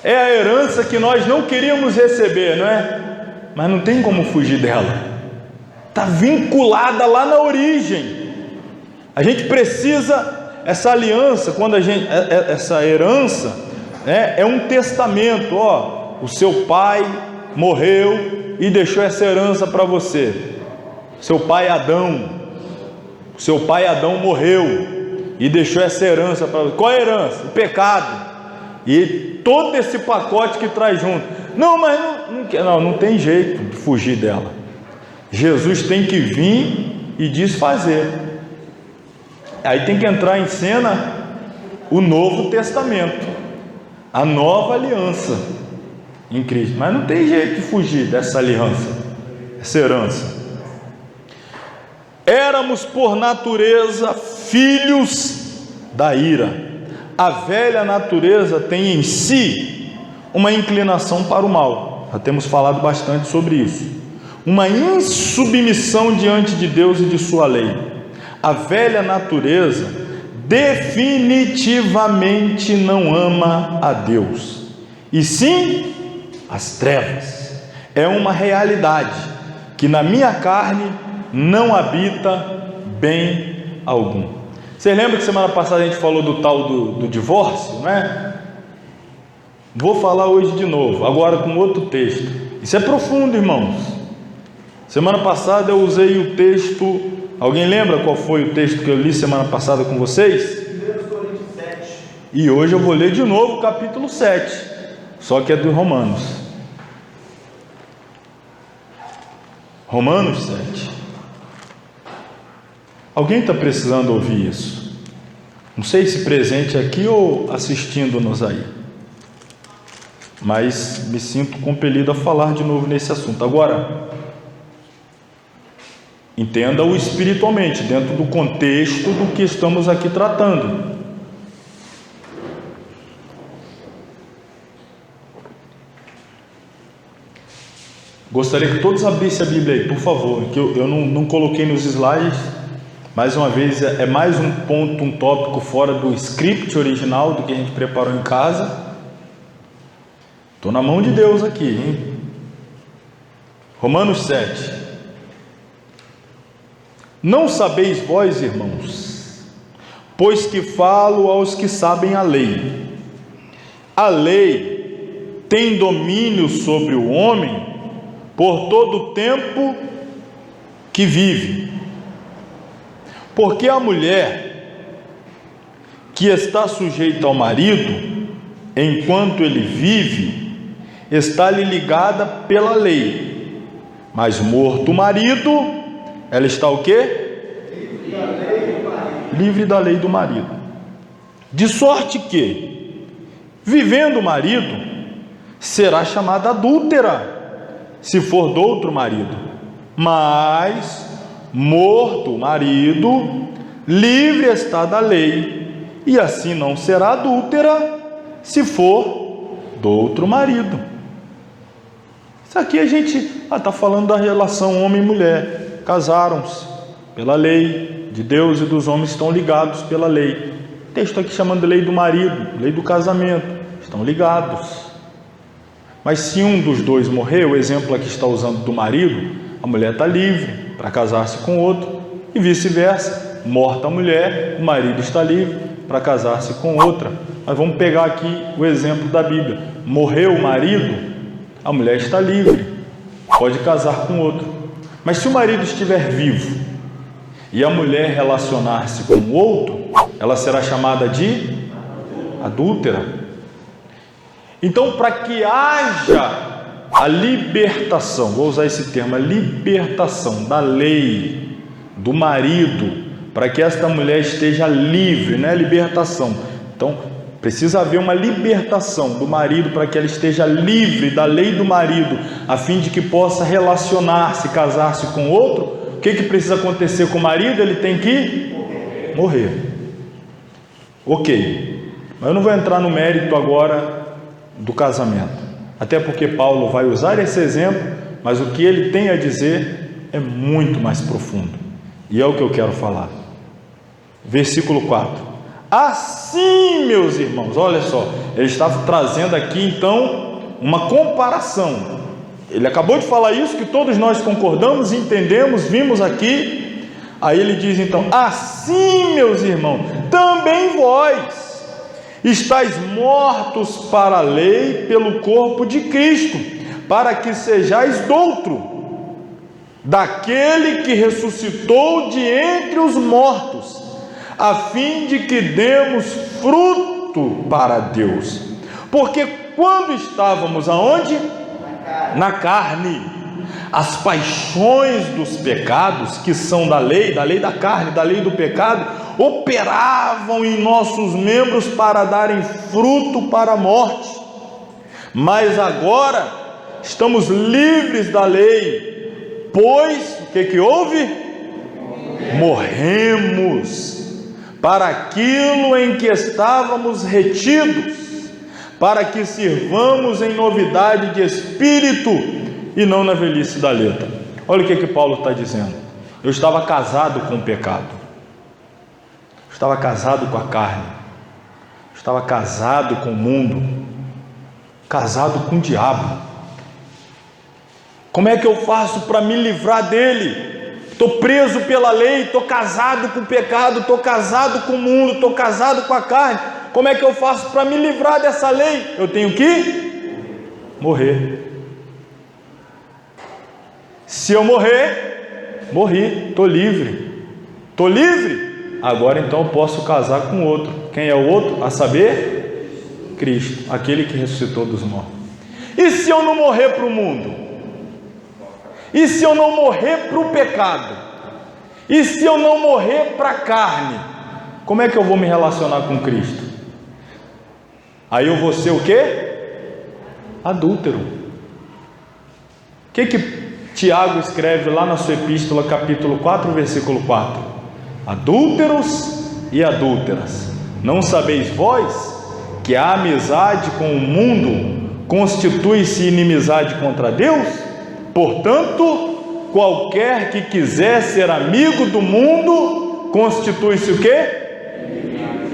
É a herança que nós não queríamos receber, não é? Mas não tem como fugir dela. Está vinculada lá na origem. A gente precisa, essa aliança, essa herança, é um testamento. O seu pai morreu e deixou essa herança para você. Seu pai Adão morreu e deixou essa herança para você. Qual é a herança? O pecado. E todo esse pacote que traz junto. Não, mas não tem jeito de fugir dela. Jesus tem que vir e desfazer. Aí tem que entrar em cena o Novo Testamento, a nova aliança em Cristo. Mas não tem jeito de fugir dessa aliança, essa herança. Éramos por natureza filhos da ira. A velha natureza tem em si uma inclinação para o mal. Já temos falado bastante sobre isso. Uma insubmissão diante de Deus e de sua lei. A velha natureza definitivamente não ama a Deus, e sim as trevas. É uma realidade que na minha carne não habita bem algum. Você lembra que semana passada a gente falou do tal do divórcio, não é? Vou falar hoje de novo, agora com outro texto. Isso é profundo, irmãos. Semana passada eu usei o texto. Alguém lembra qual foi o texto que eu li semana passada com vocês? 1 Coríntios 7. E hoje eu vou ler de novo o capítulo 7, só que é dos Romanos. Romanos 7. Alguém está precisando ouvir isso? Não sei se presente aqui ou assistindo-nos aí, mas me sinto compelido a falar de novo nesse assunto. Agora, entenda-o espiritualmente, dentro do contexto do que estamos aqui tratando. Gostaria que todos abrissem a Bíblia aí, por favor, que eu não coloquei nos slides. Mais uma vez, é mais um ponto, um tópico fora do script original, do que a gente preparou em casa. Estou na mão de Deus aqui, hein? Romanos 7. Não sabeis vós, irmãos, pois que falo aos que sabem a lei. A lei tem domínio sobre o homem por todo o tempo que vive. Porque a mulher que está sujeita ao marido, enquanto ele vive, está-lhe ligada pela lei. Mas morto o marido, ela está o quê? Livre da lei do marido. De sorte que, vivendo o marido, será chamada adúltera, se for do outro marido. Mas morto o marido, livre está da lei, e assim não será adúltera, se for do outro marido. Isso aqui a gente está falando da relação homem e mulher. Casaram-se pela lei de Deus, e dos homens estão ligados pela lei. O texto aqui chamando de lei do marido, lei do casamento, estão ligados. Mas se um dos dois morrer, o exemplo aqui está usando do marido, a mulher está livre para casar-se com outro, e vice-versa. Morta a mulher, o marido está livre para casar-se com outra. Mas vamos pegar aqui o exemplo da Bíblia. Morreu o marido, a mulher está livre, pode casar com outro. Mas se o marido estiver vivo e a mulher relacionar-se com o outro, ela será chamada de adúltera. Então, para que haja a libertação, vou usar esse termo, a libertação da lei do marido, para que esta mulher esteja livre, não é libertação. Então, precisa haver uma libertação do marido para que ela esteja livre da lei do marido, a fim de que possa relacionar-se, casar-se com outro. O que precisa acontecer com o marido? Ele tem que morrer. Ok, mas eu não vou entrar no mérito agora do casamento, até porque Paulo vai usar esse exemplo, mas o que ele tem a dizer é muito mais profundo, e é o que eu quero falar. Versículo 4: assim, meus irmãos, olha só, ele está trazendo aqui então uma comparação. Ele acabou de falar isso, que todos nós concordamos, entendemos, vimos aqui. Aí ele diz então: assim, meus irmãos, também vós estáis mortos para a lei pelo corpo de Cristo, para que sejais doutro daquele que ressuscitou de entre os mortos, a fim de que demos fruto para Deus. Porque quando estávamos aonde? Na carne, as paixões dos pecados, que são da lei da carne, da lei do pecado, operavam em nossos membros para darem fruto para a morte. Mas agora estamos livres da lei, pois o que houve? Morremos para aquilo em que estávamos retidos, para que sirvamos em novidade de espírito e não na velhice da letra. Olha o que Paulo está dizendo. Eu estava casado com o pecado, estava casado com a carne, estava casado com o mundo, casado com o diabo. Como é que eu faço para me livrar dele? Estou preso pela lei, estou casado com o pecado, estou casado com o mundo, estou casado com a carne. Como é que eu faço para me livrar dessa lei? Eu tenho que morrer. Se eu morrer, morri, estou livre. Estou livre? Agora então eu posso casar com outro. Quem é o outro? A saber, Cristo, aquele que ressuscitou dos mortos. E se eu não morrer para o mundo? E se eu não morrer para o pecado? E se eu não morrer para a carne? Como é que eu vou me relacionar com Cristo? Aí eu vou ser o quê? Adúltero. O que Tiago escreve lá na sua epístola, capítulo 4, versículo 4? Adúlteros e adúlteras, não sabeis vós que a amizade com o mundo constitui-se inimizade contra Deus? Portanto, qualquer que quiser ser amigo do mundo, constitui-se o quê?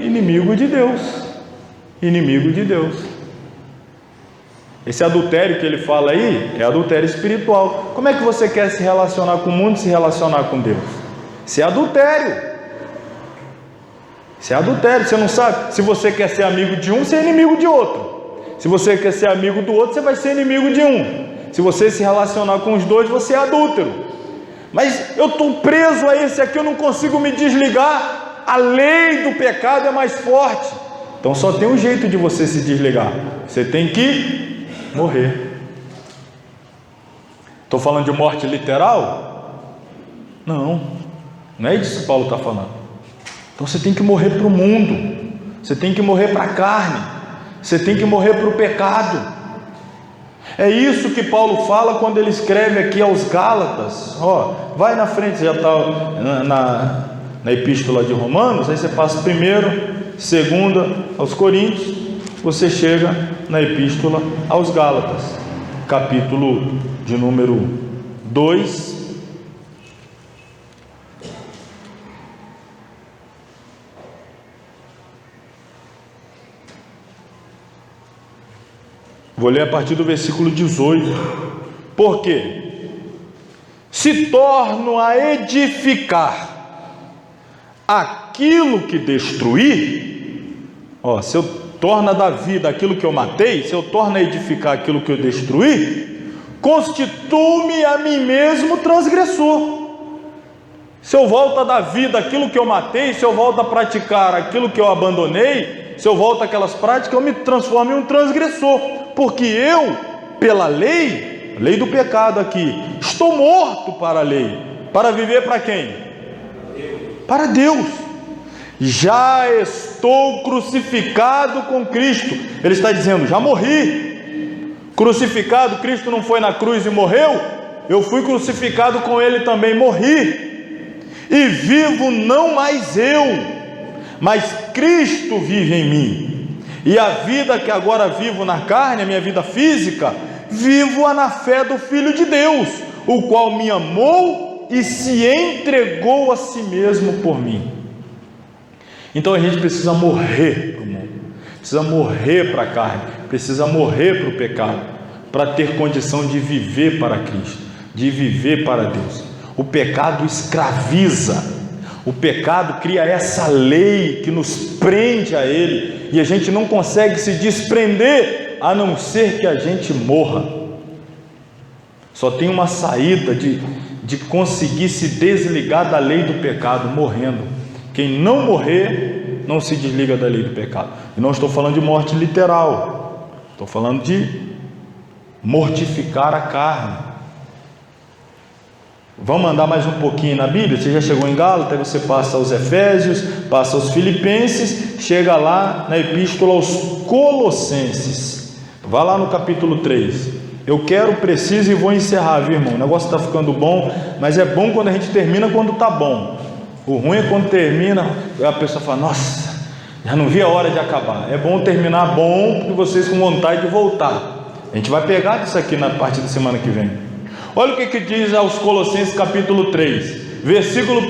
Inimigo de Deus. Inimigo de Deus. Esse adultério que ele fala aí é adultério espiritual. Como é que você quer se relacionar com o mundo e se relacionar com Deus? Isso é adultério. Isso é adultério. Você não sabe. Se você quer ser amigo de um, você é inimigo de outro. Se você quer ser amigo do outro, você vai ser inimigo de um. Se você se relacionar com os dois, você é adúltero. Mas eu estou preso a esse aqui, eu não consigo me desligar. A lei do pecado é mais forte. Então só tem um jeito de você se desligar. Você tem que morrer. Estou falando de morte literal? Não, não é isso que Paulo está falando. Então você tem que morrer para o mundo, você tem que morrer para a carne, você tem que morrer para o pecado. É isso que Paulo fala quando ele escreve aqui aos Gálatas. Vai na frente, já está na epístola de Romanos, aí você passa primeiro, segunda aos Coríntios, você chega na epístola aos Gálatas, capítulo de número 2. Vou ler a partir do versículo 18. Por quê? Se torno a edificar aquilo que destruí, se eu torno a dar vida aquilo que eu matei, se eu torno a edificar aquilo que eu destruí, constituo-me a mim mesmo transgressor. Se eu volto a dar vida àquilo que eu matei, se eu volto a praticar aquilo que eu abandonei, se eu volto àquelas práticas, eu me transformo em um transgressor, porque eu, pela lei, lei do pecado aqui, estou morto para a lei. Para viver para quem? Para Deus. Já estou crucificado com Cristo. Ele está dizendo, já morri. Crucificado, Cristo não foi na cruz e morreu? Eu fui crucificado com Ele também, morri. E vivo não mais eu, mas Cristo vive em mim. E a vida que agora vivo na carne, a minha vida física, vivo-a na fé do Filho de Deus, o qual me amou e se entregou a si mesmo por mim. Então a gente precisa morrer para o mundo, precisa morrer para a carne, precisa morrer para o pecado, para ter condição de viver para Cristo, de viver para Deus. O pecado escraviza, o pecado cria essa lei que nos prende a ele, e a gente não consegue se desprender, a não ser que a gente morra. Só tem uma saída de conseguir se desligar da lei do pecado, morrendo. Quem não morrer, não se desliga da lei do pecado. E não estou falando de morte literal, estou falando de mortificar a carne. Vamos andar mais um pouquinho na Bíblia. Você já chegou em Gálatas, você passa aos Efésios, passa aos Filipenses, chega lá na Epístola aos Colossenses. Vá lá no capítulo 3. Eu quero, preciso e vou encerrar, viu, irmão? O negócio está ficando bom, mas é bom quando a gente termina quando está bom. O ruim é quando termina, a pessoa fala, nossa, já não vi a hora de acabar. É bom terminar bom, porque vocês com vontade de voltar. A gente vai pegar disso aqui na parte da semana que vem. Olha o que diz aos Colossenses capítulo 3, versículo 1.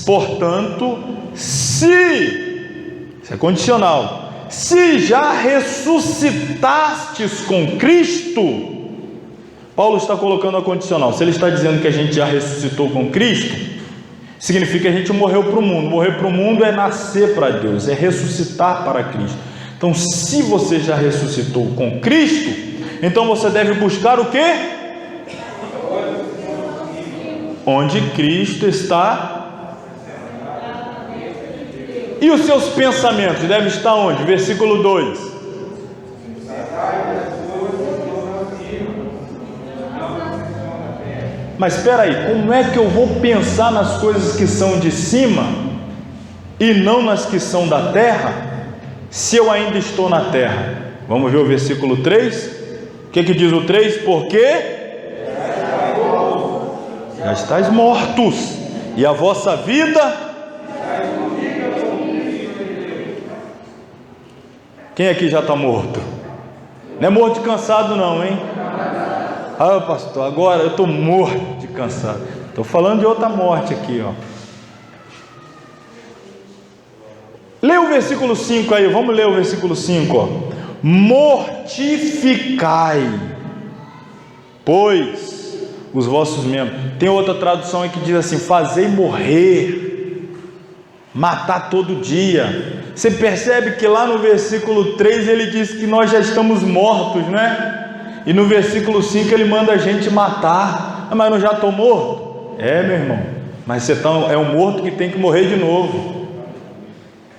Portanto, isso é condicional, se já ressuscitastes com Cristo, Paulo está colocando a condicional. Se ele está dizendo que a gente já ressuscitou com Cristo, significa que a gente morreu para o mundo. Morrer para o mundo é nascer para Deus, é ressuscitar para Cristo. Então, se você já ressuscitou com Cristo, então você deve buscar o quê? Onde Cristo está. E os seus pensamentos devem estar onde? Versículo 2. Mas espera aí, como é que eu vou pensar nas coisas que são de cima e não nas que são da terra, se eu ainda estou na terra? Vamos ver o versículo 3. O que diz o 3? Porque já estáis mortos, e a vossa vida. Quem aqui já está morto? Não é morto de cansado não, hein? Ah, pastor, agora eu estou morto de cansado. Estou falando de outra morte aqui, ó. Lê o versículo 5 aí, vamos ler o versículo 5, ó. Mortificai, pois, os vossos membros. Tem outra tradução aí que diz assim: fazei morrer, matar todo dia. Você percebe que lá no versículo 3 ele diz que nós já estamos mortos, né? E no versículo 5 ele manda a gente matar. Ah, mas não já estou morto? É, meu irmão, mas você é um morto que tem que morrer de novo,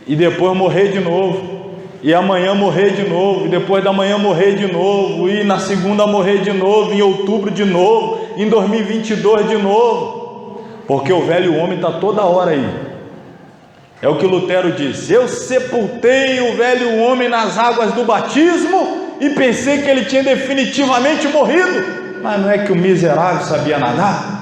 e depois morrer de novo, e amanhã morrer de novo, e depois da manhã morrer de novo, e na segunda morrer de novo, em outubro de novo, em 2022 de novo, porque o velho homem está toda hora aí. É o que Lutero disse: eu sepultei o velho homem nas águas do batismo e pensei que ele tinha definitivamente morrido, mas não é que o miserável sabia nadar?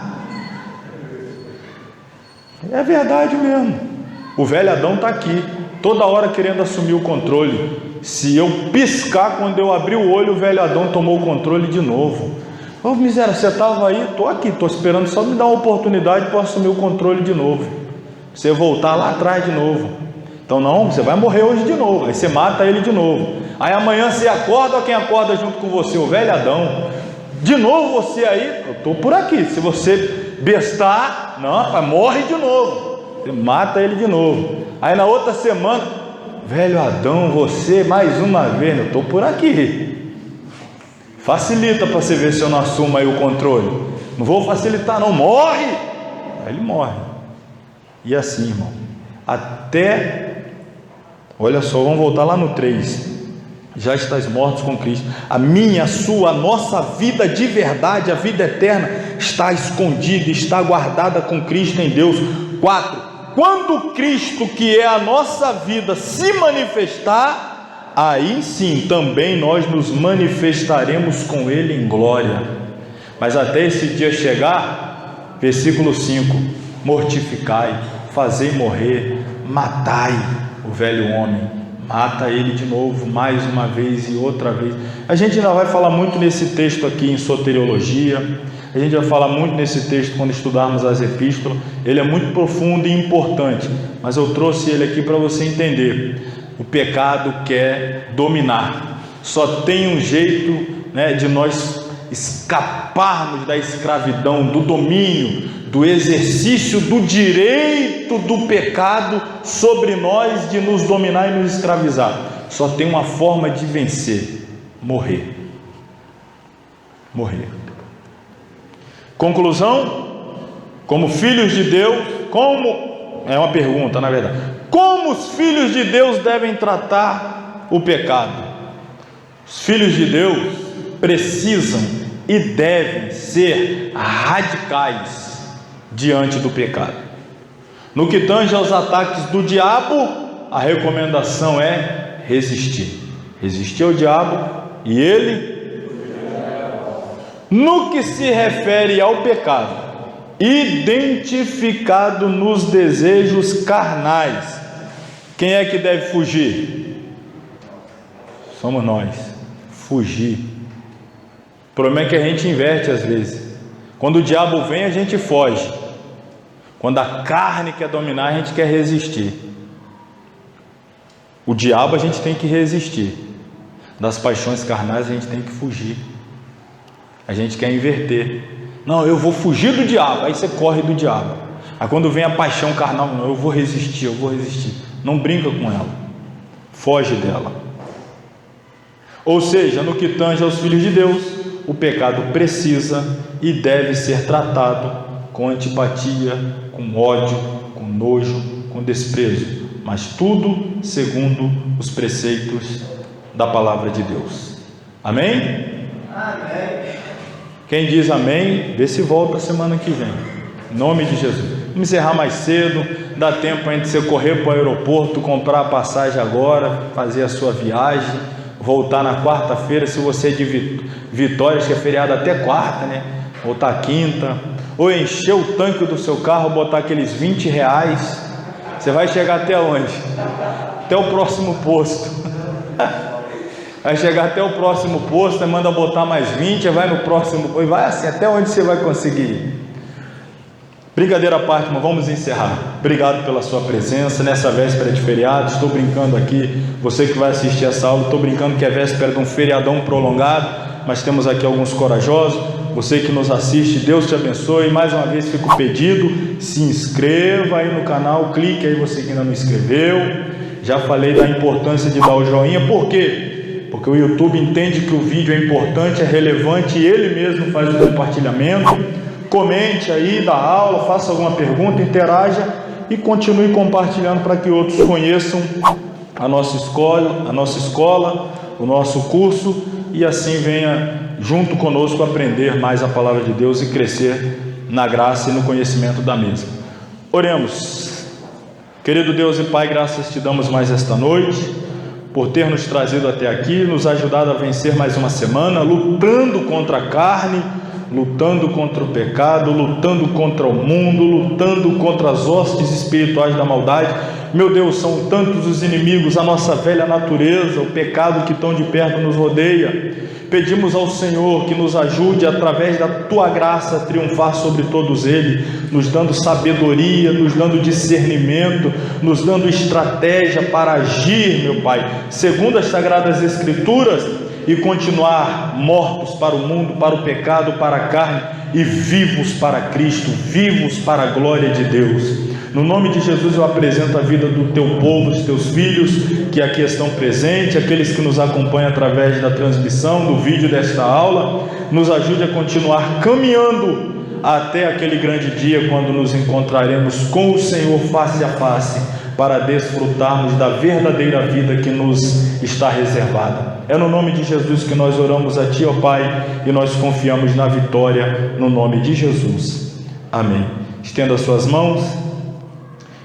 É verdade mesmo. O velho Adão está aqui, toda hora querendo assumir o controle. Se eu piscar, quando eu abrir o olho, o velho Adão tomou o controle de novo. Ô miséria, você estava aí? Estou aqui, estou esperando só me dar uma oportunidade para assumir o controle de novo, você voltar lá atrás de novo. Então não, você vai morrer hoje de novo, aí você mata ele de novo, aí amanhã você acorda, ou quem acorda junto com você? O velho Adão. De novo você aí, eu estou por aqui. Se você bestar, não, morre de novo, você mata ele de novo. Aí na outra semana, velho Adão, você mais uma vez, eu estou por aqui. Facilita para você ver se eu não assumo aí o controle. não vou facilitar não, morre. Aí ele morre. E assim, irmão, até, olha só, vamos voltar lá no 3, já estás mortos com Cristo. A minha, a sua, a nossa vida de verdade, a vida eterna, está escondida, está guardada com Cristo em Deus. 4, quando Cristo, que é a nossa vida, se manifestar, aí sim também nós nos manifestaremos com Ele em glória. Mas até esse dia chegar, versículo 5, mortificai, fazei morrer, matai o velho homem. Mata ele de novo, mais uma vez e outra vez. A gente ainda vai falar muito nesse texto aqui em soteriologia, a gente vai falar muito nesse texto quando estudarmos as epístolas. Ele é muito profundo e importante, mas eu trouxe ele aqui para você entender. O pecado quer dominar. Só tem um jeito, né, de nós escaparmos da escravidão, do domínio, do exercício do direito do pecado sobre nós de nos dominar e nos escravizar. Só tem uma forma de vencer: morrer. Morrer. Conclusão: como filhos de Deus, é uma pergunta na verdade, como os filhos de Deus devem tratar o pecado? Os filhos de Deus precisam e devem ser radicais diante do pecado. No que tange aos ataques do diabo, a recomendação é resistir. Resistir ao diabo e ele. No que se refere ao pecado, identificado nos desejos carnais, quem é que deve fugir? Somos nós. Fugir. O problema é que a gente inverte às vezes. Quando o diabo vem, a gente foge. Quando a carne quer dominar, a gente quer resistir. O diabo a gente tem que resistir. Das paixões carnais a gente tem que fugir. A gente quer inverter. Não, eu vou fugir do diabo. Aí você corre do diabo. Aí quando vem a paixão carnal, não, eu vou resistir, eu vou resistir. Não brinca com ela. Foge dela. Ou seja, no que tange aos filhos de Deus, o pecado precisa e deve ser tratado com antipatia, com ódio, com nojo, com desprezo, mas tudo segundo os preceitos da palavra de Deus. Amém? Amém. Quem diz amém, vê se volta semana que vem, em nome de Jesus. Vamos encerrar mais cedo, dá tempo ainda de você correr para o aeroporto, comprar a passagem agora, fazer a sua viagem, voltar na quarta-feira, se você é de Vitória, acho que é feriado até quarta, né? Voltar quinta, ou encher o tanque do seu carro, botar aqueles R$20, você vai chegar até onde? Até o próximo posto. Vai chegar até o próximo posto, manda botar mais 20, vai no próximo, e vai assim, até onde você vai conseguir ir. Brincadeira à parte, mas vamos encerrar. Obrigado pela sua presença nessa véspera de feriado. Estou brincando aqui, você que vai assistir essa aula, estou brincando que é véspera de um feriadão prolongado, mas temos aqui alguns corajosos. Você que nos assiste, Deus te abençoe. Mais uma vez fica o pedido, se inscreva aí no canal, clique aí você que ainda não inscreveu. Já falei da importância de dar o joinha, por quê? Porque o YouTube entende que o vídeo é importante, é relevante e ele mesmo faz o compartilhamento. Comente aí da aula, faça alguma pergunta, interaja e continue compartilhando para que outros conheçam a nossa escola, o nosso curso, e assim venha junto conosco aprender mais a palavra de Deus e crescer na graça e no conhecimento da mesma. Oremos. Querido Deus e Pai, graças te damos mais esta noite, por ter nos trazido até aqui, nos ajudado a vencer mais uma semana, lutando contra a carne, lutando contra o pecado, lutando contra o mundo, lutando contra as hostes espirituais da maldade. Meu Deus, são tantos os inimigos, a nossa velha natureza, o pecado que tão de perto nos rodeia. Pedimos ao Senhor que nos ajude, através da Tua graça, a triunfar sobre todos eles, nos dando sabedoria, nos dando discernimento, nos dando estratégia para agir, meu Pai, segundo as Sagradas Escrituras, e continuar mortos para o mundo, para o pecado, para a carne, e vivos para Cristo, vivos para a glória de Deus. No nome de Jesus eu apresento a vida do Teu povo, dos Teus filhos que aqui estão presentes, aqueles que nos acompanham através da transmissão, do vídeo desta aula. Nos ajude a continuar caminhando até aquele grande dia quando nos encontraremos com o Senhor face a face, para desfrutarmos da verdadeira vida que nos está reservada. É no nome de Jesus que nós oramos a Ti, ó Pai, e nós confiamos na vitória, no nome de Jesus. Amém. Estenda as suas mãos.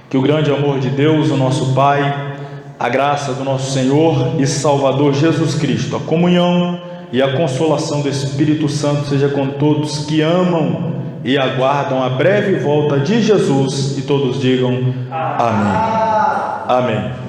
Que o grande amor de Deus, o nosso Pai, a graça do nosso Senhor e Salvador Jesus Cristo, a comunhão e a consolação do Espírito Santo seja com todos que amam e aguardam a breve volta de Jesus, e todos digam amém. Amém.